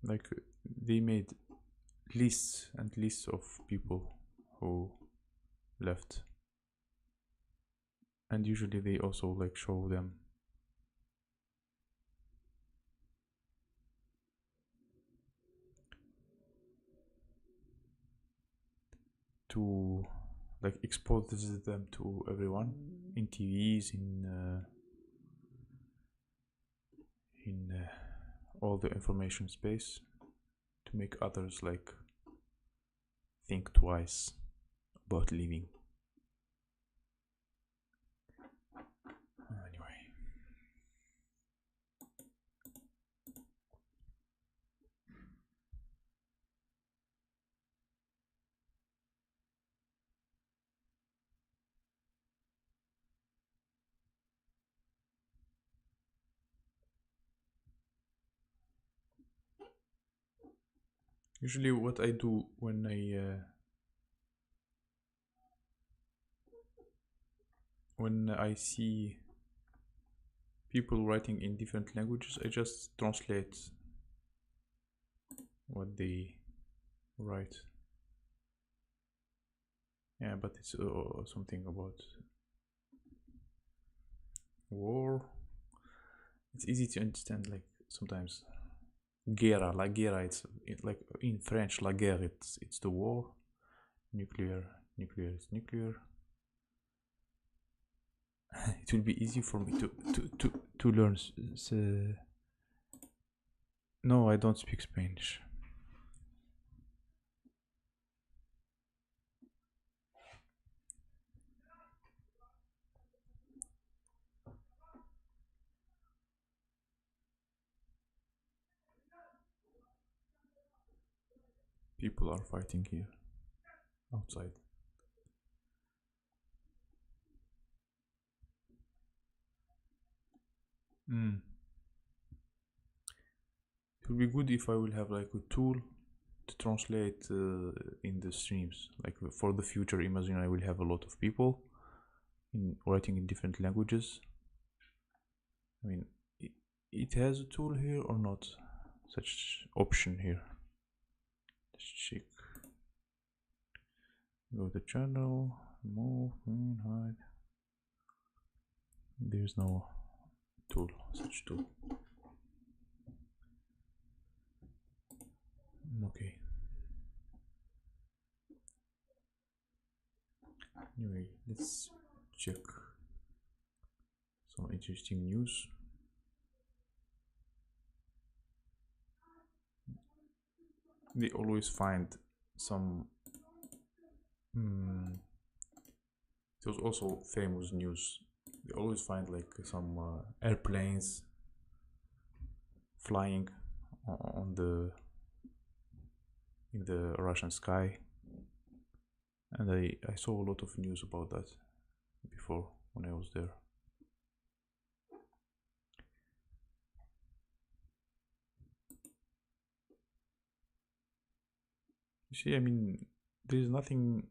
Like they made lists and lists of people who left, and usually they also like show them to like expose them to everyone in TVs, in all the information space, to make others like think twice about leaving. Anyway. Usually what I do when I see people writing in different languages, I just translate what they write. Yeah, but it's something about war. It's easy to understand, like sometimes guerra, la guerra, it's like in French, la guerre, it's the war. Nuclear is nuclear. It will be easy for me to learn. No, I don't speak Spanish. People are fighting here outside. would be good if I will have like a tool to translate in the streams. Like for the future, imagine I will have a lot of people writing in different languages. I mean, it has a tool here or not? Such option here. Let's check. Go to channel, move, hide. There's no tool, such tool. Okay. Anyway, let's check some interesting news. They always find some there's also famous news. They always find like some airplanes flying on in the Russian sky, and I saw a lot of news about that before when I was there. You see, I mean, there is nothing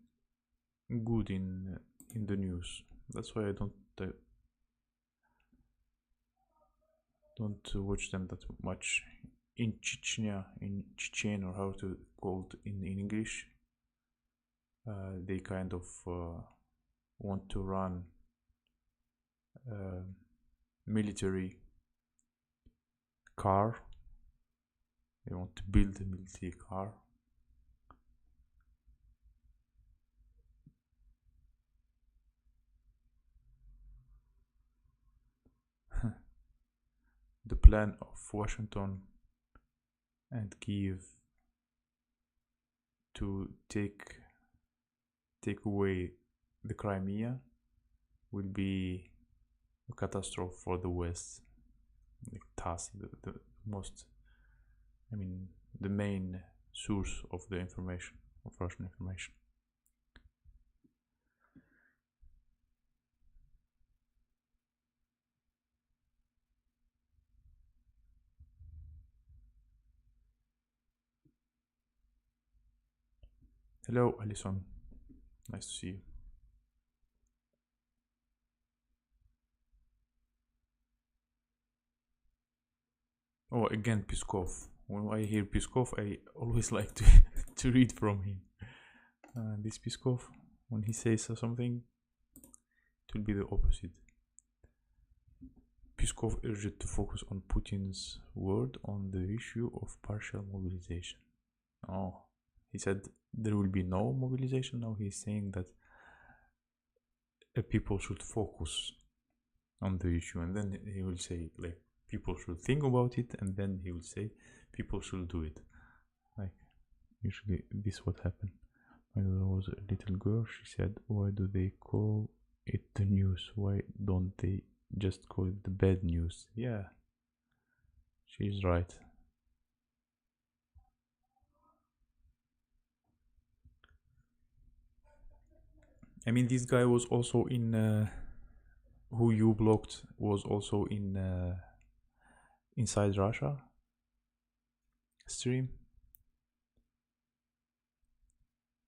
good in the news. That's why I don't watch them that much. In Chechnya, in Chechen, or how to call it in English, they kind of want to run military car. They want to build a military car. The plan of Washington and Kiev to take away the Crimea will be a catastrophe for the West. Like TASS, the most, I mean, the main source of the information, of Russian information. Hello, Alison. Nice to see you. Oh, again, Peskov. When I hear Peskov, I always like to read from him. This Peskov, when he says something, it will be the opposite. Peskov urged to focus on Putin's word on the issue of partial mobilization. Oh, he said there will be no mobilization. Now he's saying that people should focus on the issue, and then he will say like people should think about it, and then he will say people should do it. Like usually this what happened. When there was a little girl, she said, why do they call it the news? Why don't they just call it the bad news? Yeah, she's right. I mean, this guy was also in who you blocked was also in Inside Russia stream.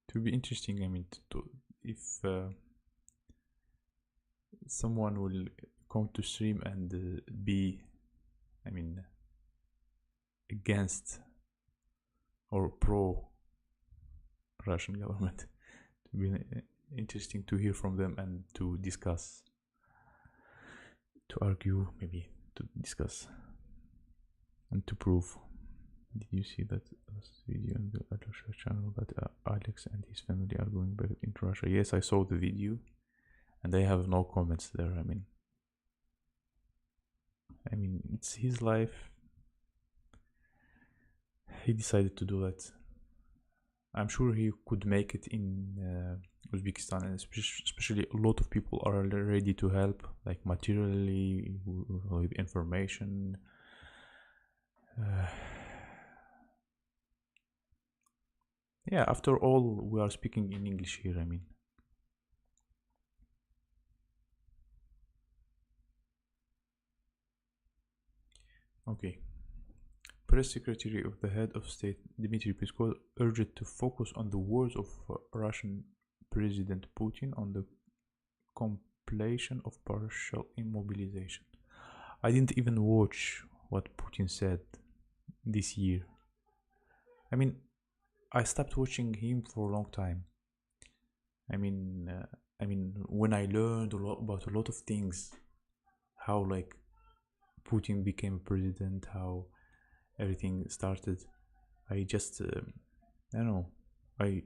It would be interesting, I mean, if someone will come to stream and be, I mean, against or pro Russian government. It would be interesting to hear from them and to discuss, to argue, maybe to discuss and to prove. Did you see that video on the Russia channel that Alex and his family are going back into Russia? Yes, I saw the video, and I have no comments there. I mean, it's his life. He decided to do that. I'm sure he could make it in Uzbekistan, and especially a lot of people are ready to help, like materially, with information. Yeah, after all, we are speaking in English here, I mean. Okay. press secretary of the head of state, Dmitry Peskov, urged to focus on the words of Russian President Putin on the completion of partial immobilization. I didn't even watch what Putin said this year. I mean, I stopped watching him for a long time. I mean, when I learned about a lot of things, how like Putin became a president, how everything started, I just, I don't know, I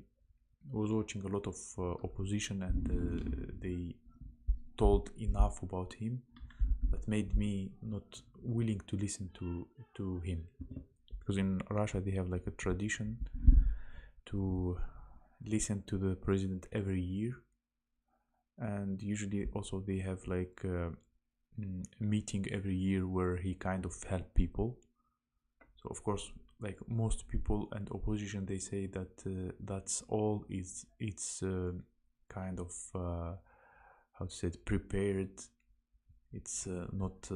was watching a lot of opposition, and they told enough about him that made me not willing to listen to him, because in Russia they have like a tradition to listen to the president every year, and usually also they have like a meeting every year where he kind of help people. So of course, like most people and opposition, they say that that's all it's kind of how to say it, prepared. It's not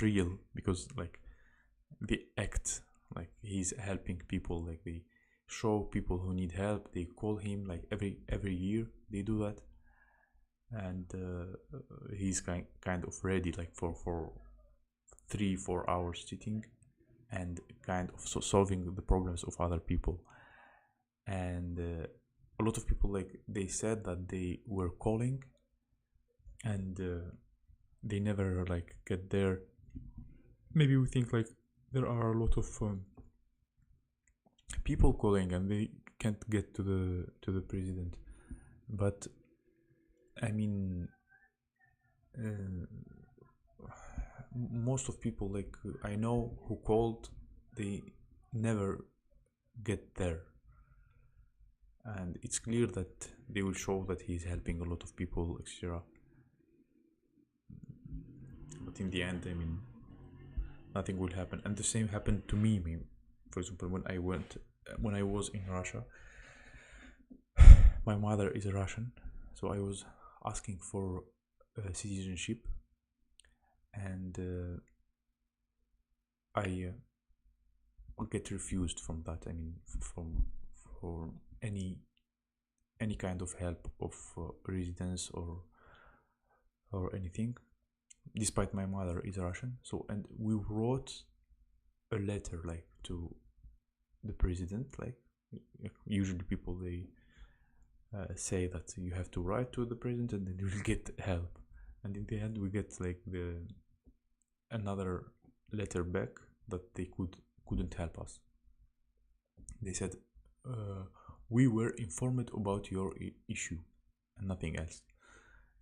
real, because like they act like he's helping people, like they show people who need help, they call him like every year they do that, and he's kind of ready like for 3-4 hours sitting and kind of solving the problems of other people. And a lot of people, like they said that they were calling and they never like get there. Maybe we think like there are a lot of people calling and they can't get to the president, but I mean most of people like I know who called, they never get there, and it's clear that they will show that he's helping a lot of people, etc. But in the end, I mean, nothing will happen. And the same happened to me. For example, when I was in Russia, my mother is Russian, so I was asking for citizenship, and I get refused from that. I mean, for any kind of help of residence or anything, despite my mother is Russian. So, and we wrote a letter like to the president, like usually people they say that you have to write to the president and then you will get help, and in the end we get like another letter back that they couldn't help us. They said we were informed about your issue and nothing else.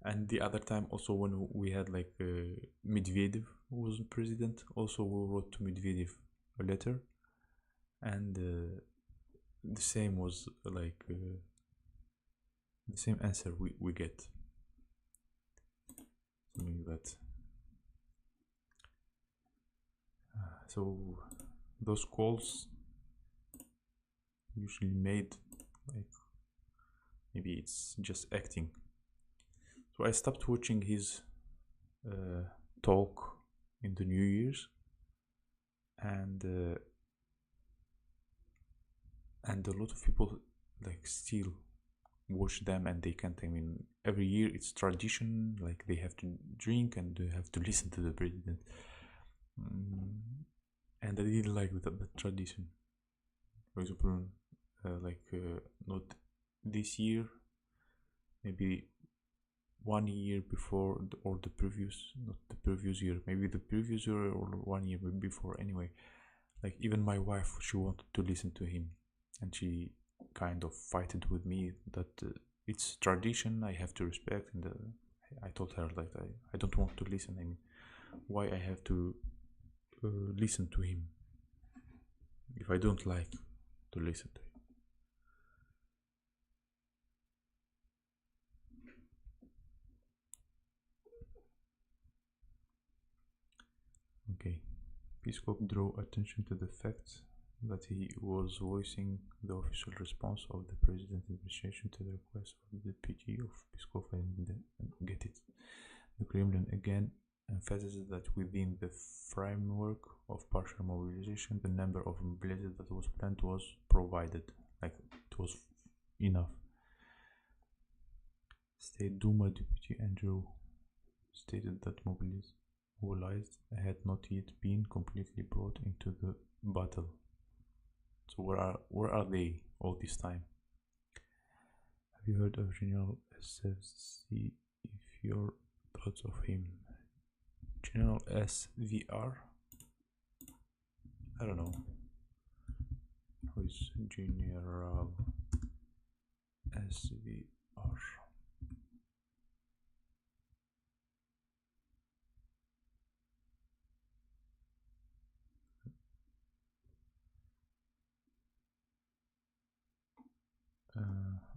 And the other time also, when we had like Medvedev was president, also we wrote to Medvedev a letter, and the same was like the same answer we get, something like that. So those calls usually made like maybe it's just acting. So I stopped watching his talk in the New Year's, and a lot of people like still watch them, and they can't. I mean, every year it's tradition, like they have to drink and they have to listen to the president, and I didn't like that tradition. For example, not this year, maybe 1 year before, or the previous, not the previous year, maybe the previous year or 1 year before. Anyway, like even my wife, she wanted to listen to him, and she kind of fighted with me that it's tradition, I have to respect, and I told her like I don't want to listen. I mean, why I have to listen to him if I don't like to listen to him? Okay, Peskov drew attention to the fact that he was voicing the official response of the president's administration to the request of the deputy of Peskov, and get it. The Kremlin again emphasizes that within the framework of partial mobilization, the number of mobilizers that was planned was provided, like it was enough. State Duma Deputy Andrew stated that mobilized had not yet been completely brought into the battle. So where are they all this time? Have you heard of General SFC? If your thoughts of him? General SVR? I don't know. Who is General SVR?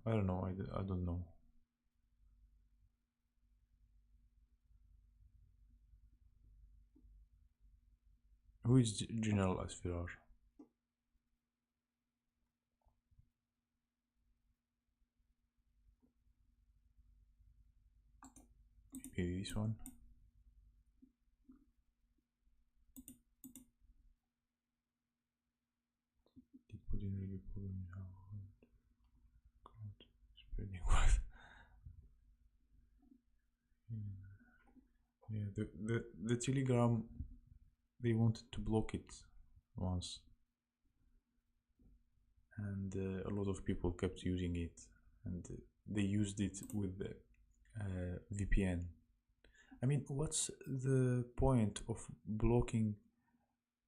I don't know. I don't know. Who is General Asfirar? Maybe this one. Did Putin really pull him down? God, spreading what? Yeah, the Telegram, they wanted to block it once, and a lot of people kept using it, and they used it with the VPN. I mean, what's the point of blocking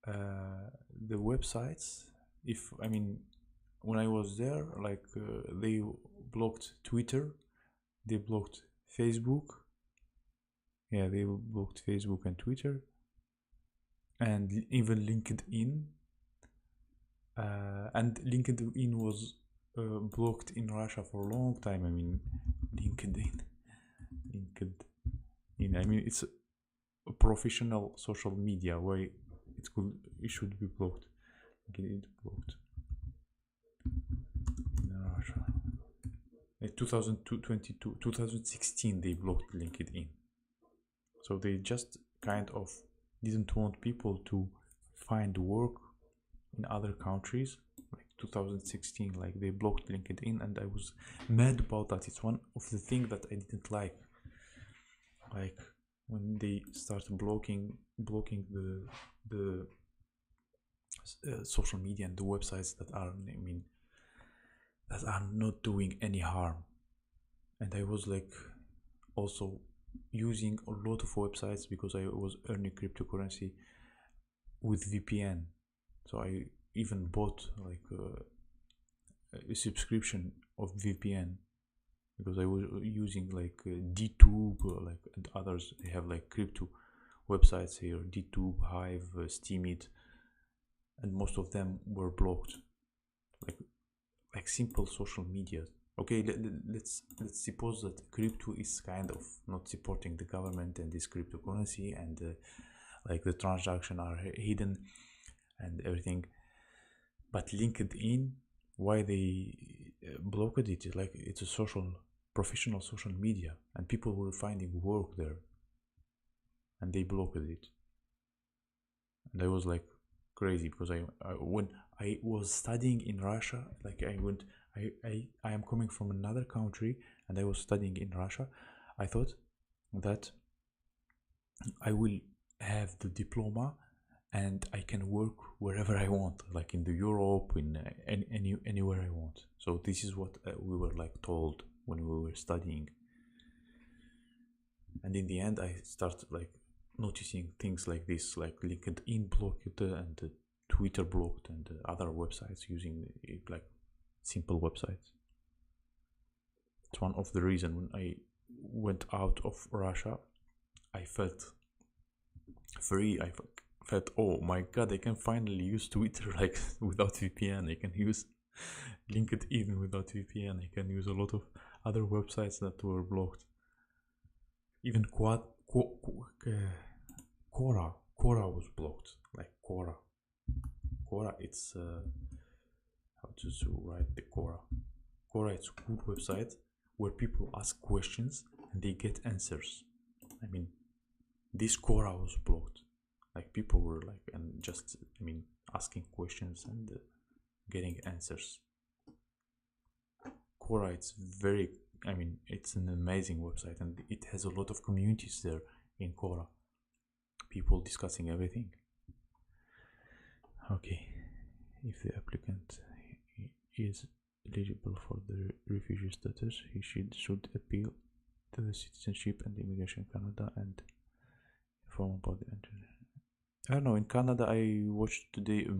the websites? If, I mean, when I was there, like they blocked Twitter, they blocked Facebook. Yeah, they blocked Facebook and Twitter, and even LinkedIn. And LinkedIn was blocked in Russia for a long time. I mean, LinkedIn. I mean, it's a professional social media where it should be blocked. LinkedIn blocked in Russia. In 2016, they blocked LinkedIn. So they just kind of didn't want people to find work in other countries. Like 2016, like they blocked LinkedIn, and I was mad about that. It's one of the things that I didn't like when they start blocking the social media and the websites that are, I mean, that are not doing any harm. And I was like also using a lot of websites because I was earning cryptocurrency with VPN. So I even bought like a subscription of VPN because I was using like DTube, like, and others. They have like crypto websites here: DTube, Hive, Steemit, and most of them were blocked. Like simple social media. Okay, let's suppose that crypto is kind of not supporting the government and this cryptocurrency, and like the transactions are hidden and everything. But LinkedIn, why they blocked it? Like, it's a professional social media, and people were finding work there, and they blocked it. And I was like crazy because when I was studying in Russia, like I am coming from another country and I was studying in Russia. I thought that I will have the diploma and I can work wherever I want, like in the Europe, in anywhere I want. So this is what we were like told when we were studying. And in the end, I started like noticing things like this, like LinkedIn blocked and Twitter blocked and other websites using like simple websites. It's one of the reasons when I went out of Russia, I felt free. I felt, oh my god, I can finally use Twitter like without VPN. I can use LinkedIn without VPN. I can use a lot of other websites that were blocked. Even Quora was blocked. Like Quora, it's how to write the Quora. Quora, it's a good website where people ask questions and they get answers. I mean, this Quora was blocked. Like people were like, and just, I mean, asking questions and getting answers. Quora, it's very, I mean, it's an amazing website, and it has a lot of communities there in Quora. People discussing everything. Okay, if the applicant is eligible for the refugee status, he should appeal to the Citizenship and Immigration Canada and inform about the internet. I don't know, in Canada I watched today a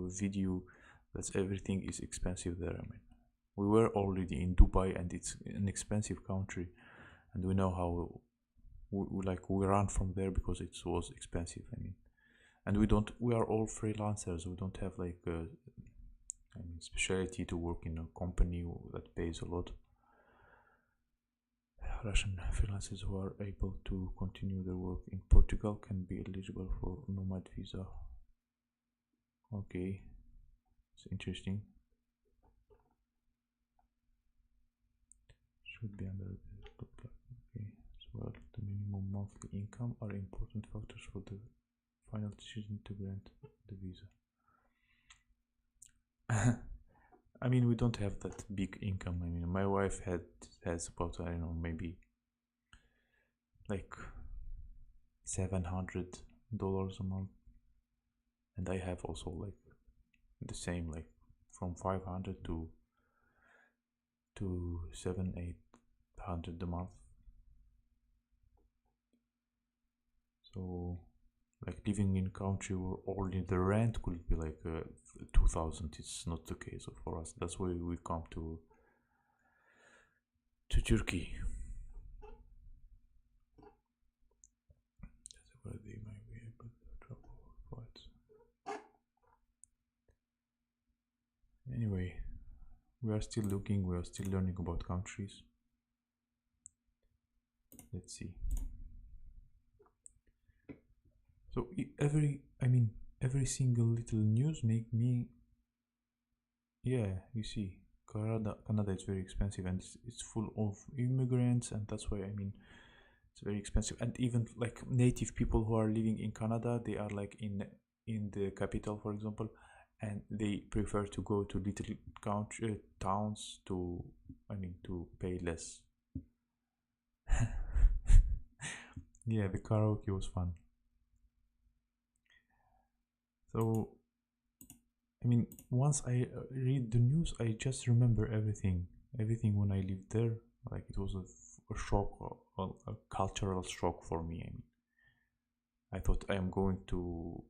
video that everything is expensive there. I mean, we were already in Dubai and it's an expensive country, and we know how we ran from there because it was expensive. I mean, and we are all freelancers. We don't have like specialty to work in a company that pays a lot. Russian freelancers who are able to continue their work in Portugal can be eligible for nomad visa. Okay, it's interesting. Should be under okay. So well, the minimum monthly income are important factors for the final decision to grant the visa. I mean, we don't have that big income. I mean, my wife has about, I don't know, maybe like $700 a month, and I have also like the same, like from 500 to 700-800 a month. So like living in country where only the rent could be like 2,000, it's not the case for us. That's why we come to Turkey. That's where they might be able to travel flights. Anyway, we are still looking, we are still learning about countries. Let's see. So every single little news make me, yeah, you see, Canada is very expensive, and it's full of immigrants, and that's why, I mean, it's very expensive. And even like native people who are living in Canada, they are like in the capital, for example, and they prefer to go to little country towns to pay less. Yeah, the karaoke was fun. So, I mean, once I read the news, I just remember everything when I lived there. Like, it was a shock, a cultural shock for me. I mean, I thought I am going to,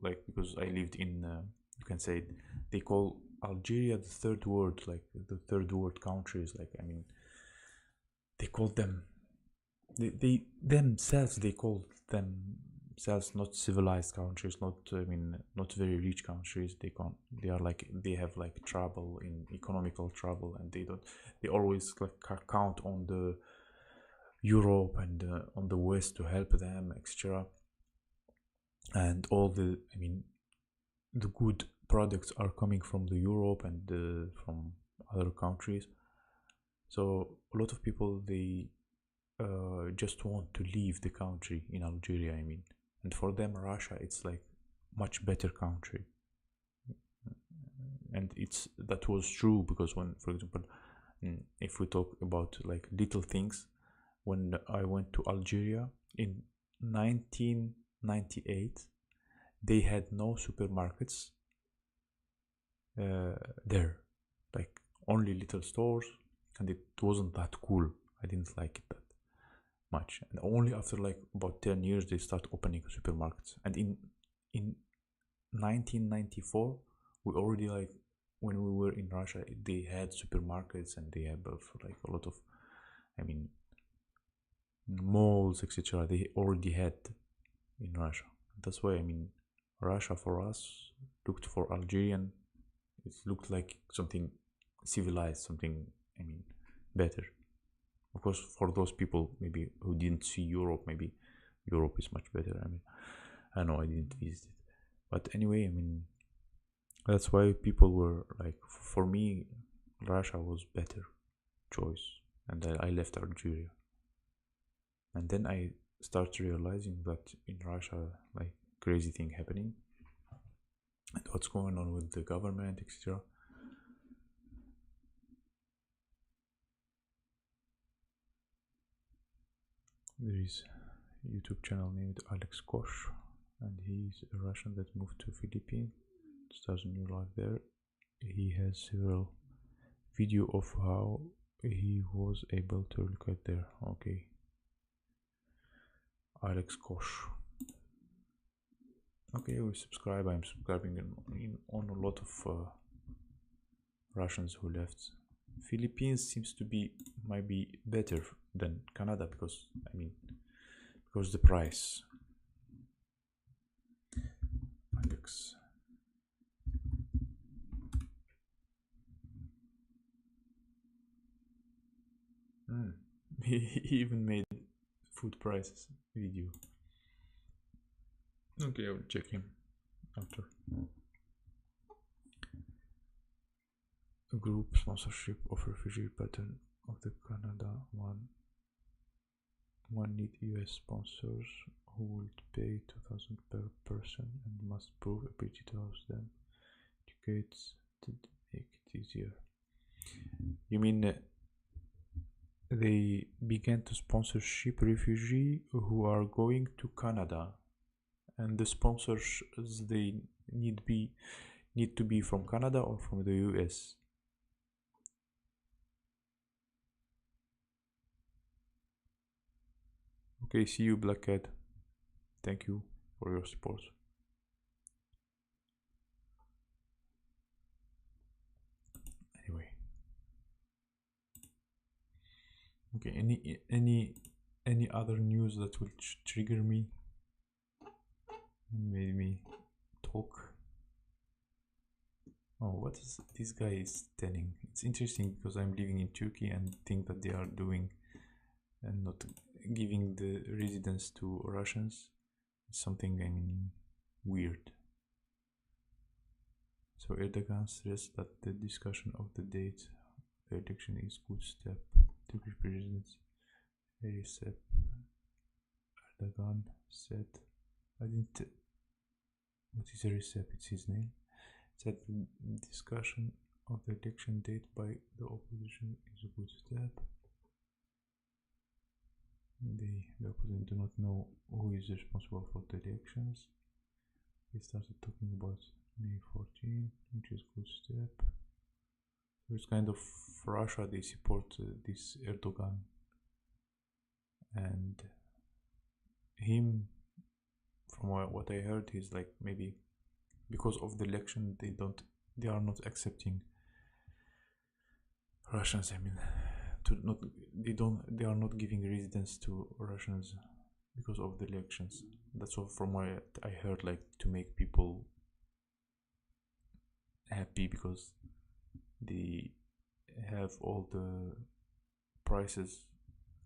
like, because I lived in, you can say, they call Algeria the third world, like the third world countries. Like, I mean, they call them, they call themselves not civilized countries, not very rich countries. They have like trouble in economical trouble, and they always like count on the Europe and on the West to help them, etc. And all the good products are coming from the Europe and from other countries. So a lot of people, they just want to leave the country in Algeria, I mean, and for them Russia, it's like much better country. And that was true, because when, for example, if we talk about like little things, when I went to Algeria in 1998, they had no supermarkets there, like only little stores, and it wasn't that cool. I didn't like it that much, and only after like about 10 years they start opening supermarkets. And in 1994, we already, like, when we were in Russia, they had supermarkets, and they have like a lot of, malls, etc. They already had in Russia. That's why, Russia for us looked for Algerian, it looked like something civilized, something better. Of course, for those people maybe who didn't see Europe, maybe Europe is much better. I know I didn't visit it, but anyway, that's why people were like, for me, Russia was better choice, and I left Algeria. And then I start realizing that in Russia, like crazy thing happening, and what's going on with the government, etc. There is a YouTube channel named Alex Kosh, and he's a Russian that moved to Philippines, starts a new life there. He has several video of how he was able to relocate there. Okay, Alex Kosh. Okay, we subscribe. I'm subscribing on a lot of Russians who left. Philippines seems to be might be better than Canada because because the price. Alex. He even made food prices video. Okay, I will check him after. A group sponsorship of refugee pattern of the Canada one need US sponsors who would pay $2,000 per person and must prove ability to house them. Educates to make it easier. You mean they began to sponsorship refugee who are going to Canada, and the sponsors they need to be from Canada or from the US. Okay, see you, Black Cat. Thank you for your support. Anyway, okay. Any other news that will trigger me and made me talk? Oh, what is this guy is telling? It's interesting because I'm living in Turkey and think that they are doing and not giving the residence to Russians. It's something weird. So Erdogan stressed that the discussion of the date of the election is good step. Turkish President Recep Erdogan said, what is Recep? It's his name. Said the discussion of the election date by the opposition is a good step. The opposition do not know who is responsible for the elections. They started talking about May 14, which is good step. So it's kind of Russia, they support this Erdogan, and him, from what I heard, he's like maybe because of the election they are not accepting Russians. They are not giving residence to Russians because of the elections. That's all from what I heard, like to make people happy because they have all the prices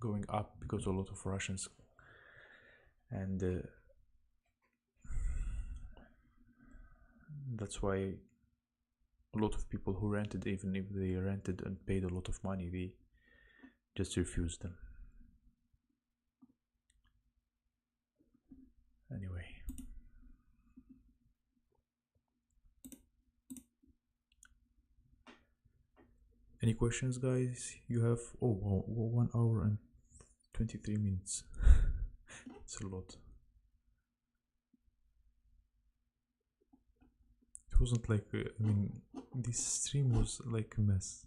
going up because a lot of Russians, and that's why a lot of people who rented, even if they rented and paid a lot of money, they just refused them. Anyway, any questions, guys? You have 1 hour and 23 minutes. It's a lot. It wasn't like this stream was like a mess.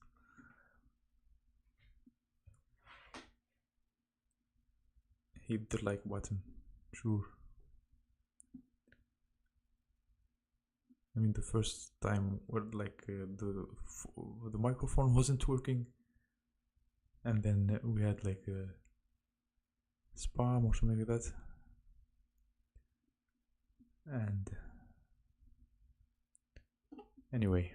Hit the like button, sure. The first time where like the microphone wasn't working, and then we had like a spam or something like that, and anyway,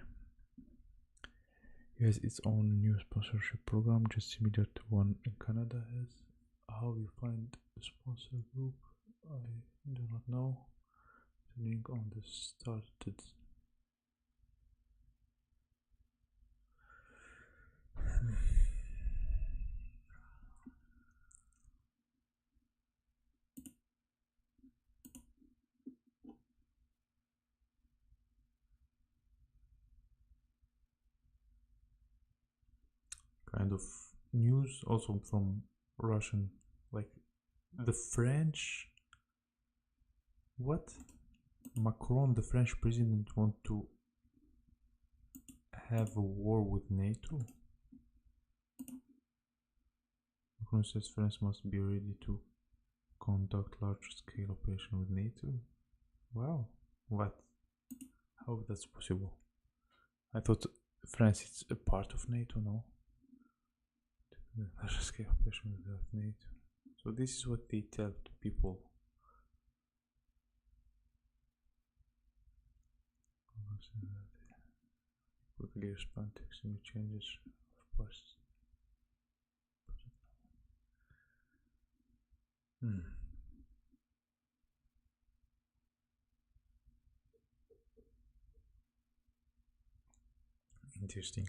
it has its own new sponsorship program, just similar to one in Canada has. How you find a sponsor group, I do not know. The link on the started. kind of news also from Russian, like the French. What? Macron, the French president, want to have a war with NATO? Macron says France must be ready to conduct large-scale operation with NATO. Wow, what? How that's possible? I thought France is a part of NATO, no? Large-scale operation with NATO. So this is what they tell to people. Quickly respond to extreme changes, of course. Interesting.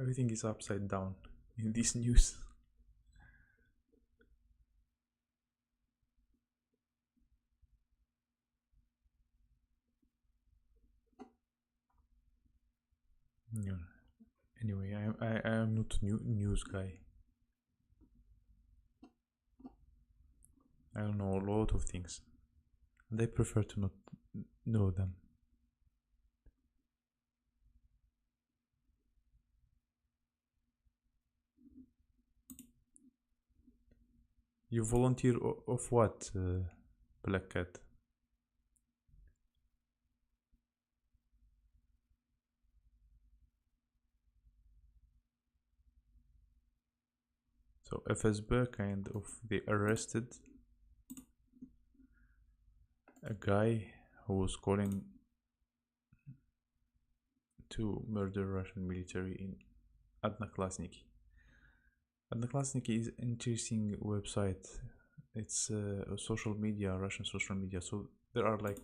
Everything is upside down in this news. Yeah. Anyway, I am not news guy. I don't know a lot of things, and I prefer to not know them. You volunteer of what, Black Cat? So FSB kind of, they arrested a guy who was calling to murder Russian military in Odnoklassniki. Odnoklassniki is an interesting website. It's a social media, Russian social media. So there are, like,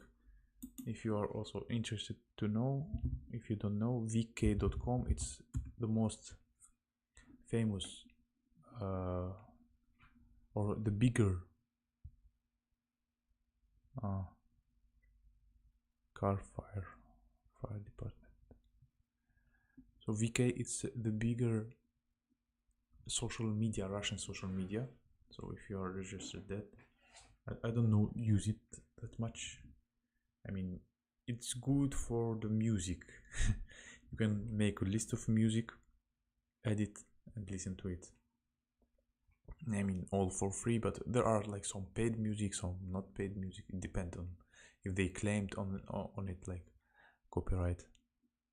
if you are also interested to know, if you don't know, vk.com, it's the most famous or the bigger car fire department. So VK, it's the bigger social media, Russian social media. So if you are registered that, I don't know, use it that much. I mean, it's good for the music. You can make a list of music, edit and listen to it. I mean, all for free, but there are like some paid music, some not paid music. It depends on if they claimed on it, like copyright.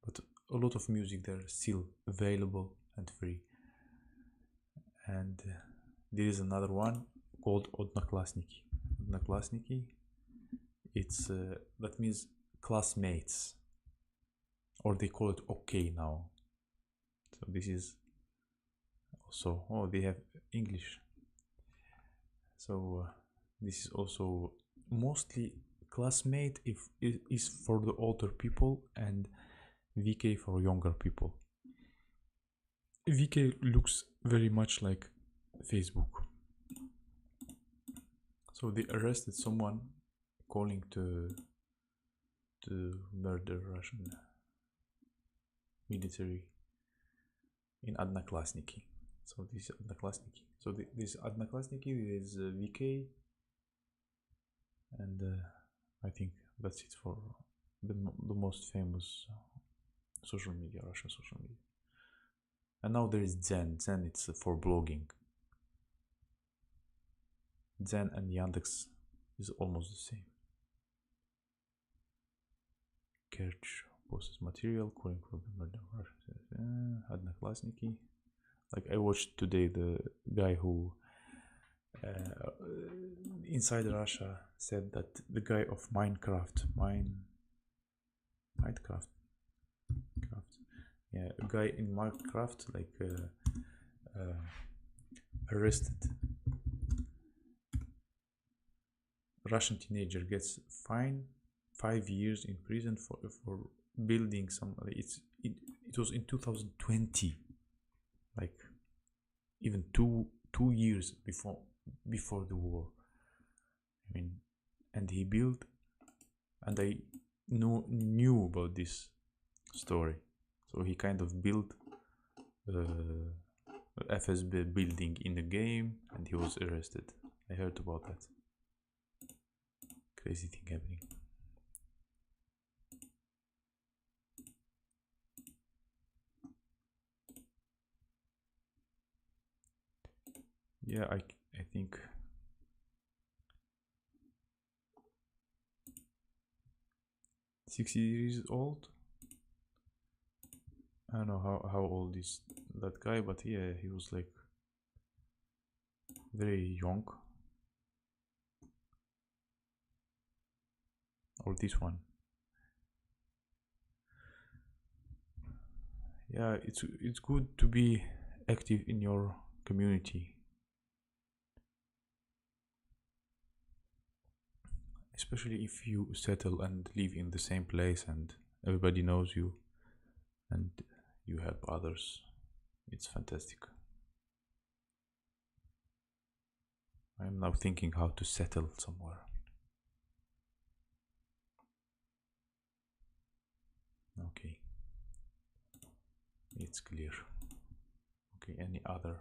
But a lot of music there is still available and free. And there is another one called Odnoklassniki. Odnoklassniki, it's that means classmates, or they call it OK now. So this is also, they have English. So this is also mostly classmate if it is for the older people, and VK for younger people. VK looks very much like Facebook. So they arrested someone calling to murder Russian military in Odnoklassniki. So this is Odnoklassniki. So this Odnoklassniki is VK, and I think that's it for the most famous social media, Russian social media. And now there is Zen. Zen, it's for blogging. Zen and Yandex is almost the same. Kerch posts material calling for the murder of Russian. Odnoklassniki. Like, I watched today the guy who inside Russia said that the guy of Minecraft, yeah, a guy in Minecraft, like arrested Russian teenager, gets fined 5 years in prison for building some. It was in 2020, like even two years before the war. I mean, and he built, and I knew about this story. So he kind of built FSB building in the game, and he was arrested. I heard about that. Crazy thing happening. Yeah, I think 60 years old. I don't know how old is that guy, but yeah, he was like very young. Or this one. Yeah, it's good to be active in your community, especially if you settle and live in the same place and everybody knows you and you help others. It's fantastic. I'm now thinking how to settle somewhere. Okay, it's clear. Okay, any other?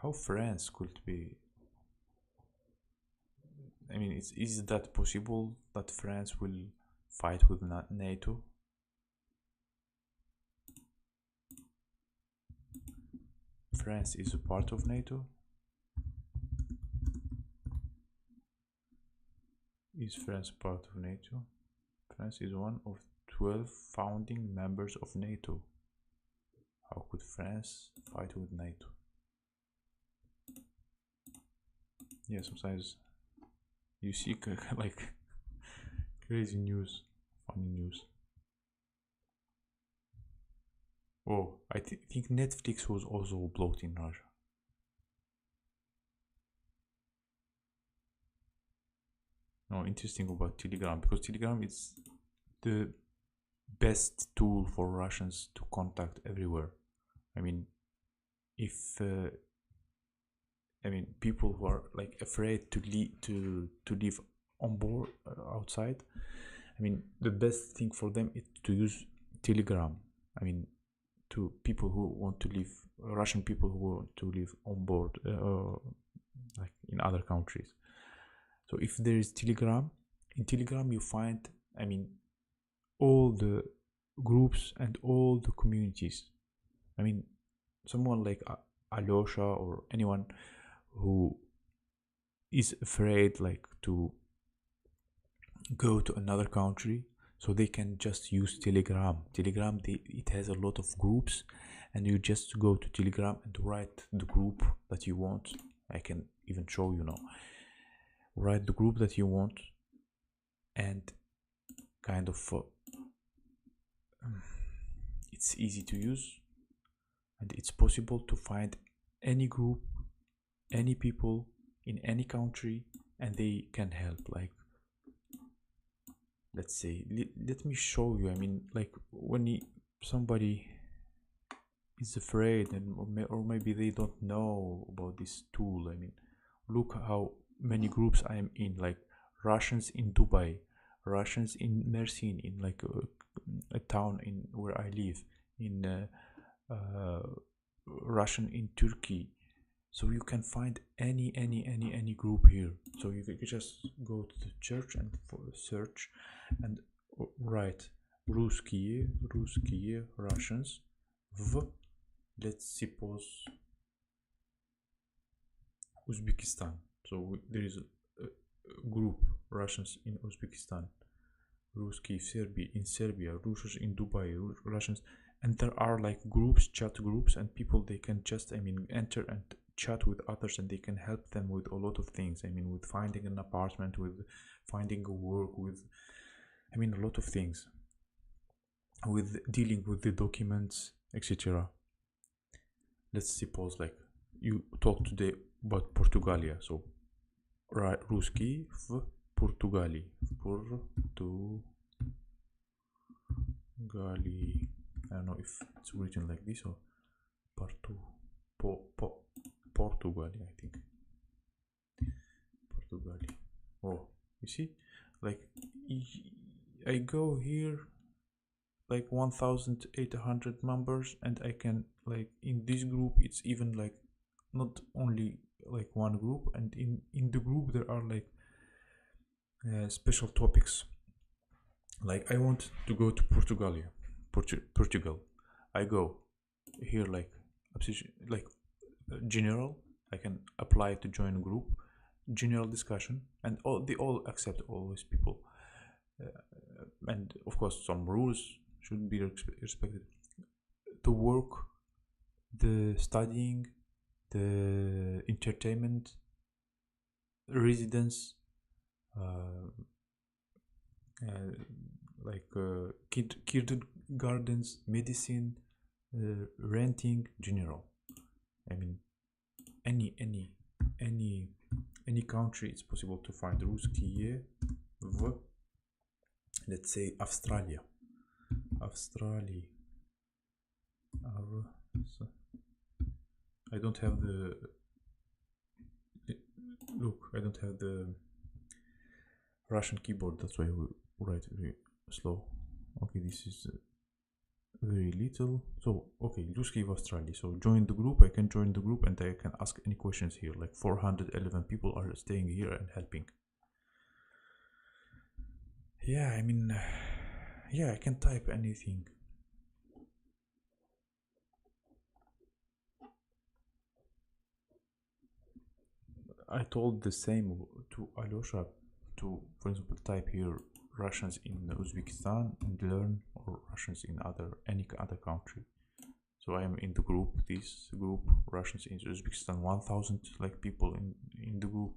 How France could be? I mean, is that possible that France will fight with NATO? France is a part of NATO? Is France part of NATO? France is one of 12 founding members of NATO. How could France fight with NATO? Yeah, sometimes you see like crazy news, funny news. Oh, I think Netflix was also blocked in Russia. No, interesting about Telegram, because Telegram is the best tool for Russians to contact everywhere. I mean, if people who are like afraid to live on board outside, I mean, the best thing for them is to use Telegram. I mean, to people who want to live, Russian people who want to live on board, like in other countries. So if there is Telegram, in Telegram you find, I mean, all the groups and all the communities. I mean, someone like Alyosha or anyone who is afraid like to go to another country, so they can just use Telegram. It has a lot of groups, and you just go to Telegram and write the group that you want. I can even show you now. Write the group that you want, and kind of it's easy to use, and it's possible to find any group, any people in any country, and they can help. Like, let's say, let me show you. I mean, like when somebody is afraid, and or maybe they don't know about this tool. I mean, look how many groups I am in, like Russians in Dubai, Russians in Mersin, in like a town in where I live, in Russian in Turkey. So you can find any group here. So you can just go to the church and search and write Ruskiye Russians let's suppose Uzbekistan. So there is a group Russians in Uzbekistan, Ruski in Serbia, Russians in Dubai, Russians, and there are like groups, chat groups, and people, they can just, I mean, enter and chat with others, and they can help them with a lot of things. I mean, with finding an apartment, with finding a work, with, I mean, a lot of things, with dealing with the documents, etc. Let's suppose like you talk today about Portugalia. So Ruski v Portugali. Portugali. I don't know if it's written like this or Portugali, I think. Portugali. Oh, you see, like I go here like 1800 members, and I can like in this group it's even like not only like one group, and in the group there are like special topics. Like I want to go to Portugal. I go here like like general. I can apply to join a group, general discussion, and they all accept always people. And of course some rules should be respected. The work, the studying, the entertainment, residence, like kindergartens, medicine, renting, general. I mean, any country it's possible to find русские в, let's say, Australia. I don't have the look. I don't have the Russian keyboard. That's why we write very slow. Okay, this is very little. So okay, русские в Australia. So join the group. I can join the group and I can ask any questions here. Like 411 people are staying here and helping. Yeah, I mean, yeah, I can type anything. I told the same to Alyosha to, for example, type here Russians in Uzbekistan and learn, or Russians in any other country. So I am in the group, this group, Russians in Uzbekistan, 1000 like people in the group.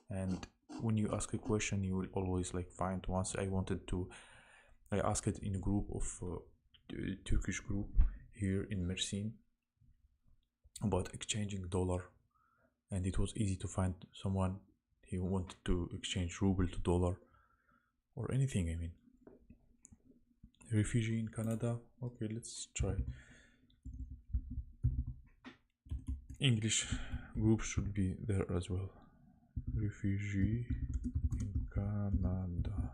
And when you ask a question, you will always like find. Once I asked it in a group of Turkish group here in Mersin about exchanging dollar, and it was easy to find someone who wanted to exchange ruble to dollar or anything. I mean, refugee in Canada. Okay, let's try. English group should be there as well. Refugee in Canada.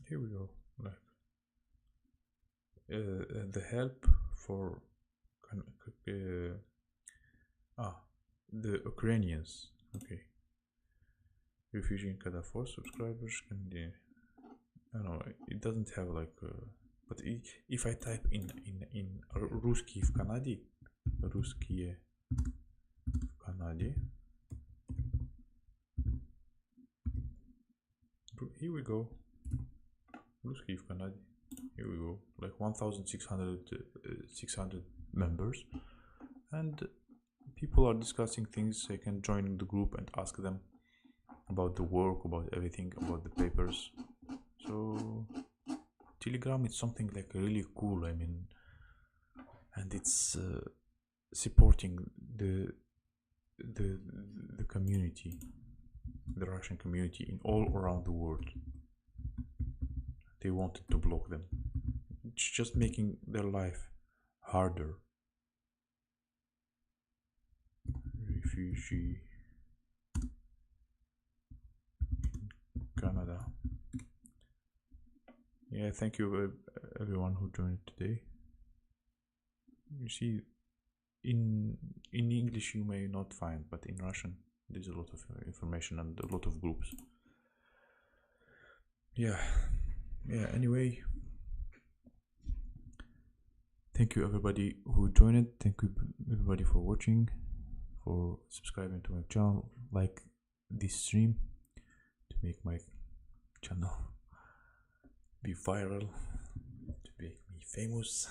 Here we go. Like the help for the Ukrainians. Okay. Refugee in Canada for subscribers can I don't know. It doesn't have like. But if I type in русские в Канаде, русские в Канаде, here we go. Русские в Канаде. Here we go. Like 1,600 members, and people are discussing things. I can join the group and ask them about the work, about everything, about the papers. So Telegram is something like really cool. I mean, and it's supporting the community, the Russian community in all around the world. They wanted to block them. It's just making their life harder. Refugee in Canada. Yeah, thank you everyone who joined today. You see, in English you may not find, but in Russian there's a lot of information and a lot of groups. Yeah, anyway, thank you everybody who joined. Thank you everybody for watching, for subscribing to my channel, like this stream to make my channel be viral, to make me famous.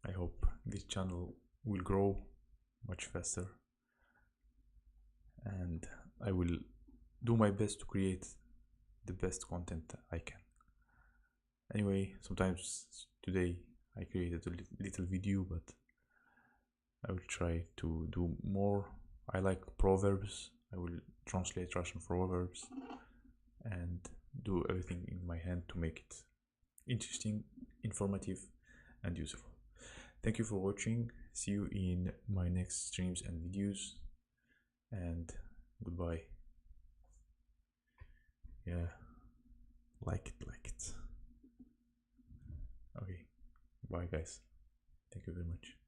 I hope this channel will grow much faster, and I will do my best to create the best content I can. Anyway, sometimes today I created a little video, but I will try to do more. I like proverbs. I will translate Russian proverbs and do everything in my hand to make it interesting, informative, and useful. Thank you for watching. See you in my next streams and videos, and goodbye. Yeah, like it. Okay, bye guys. Thank you very much.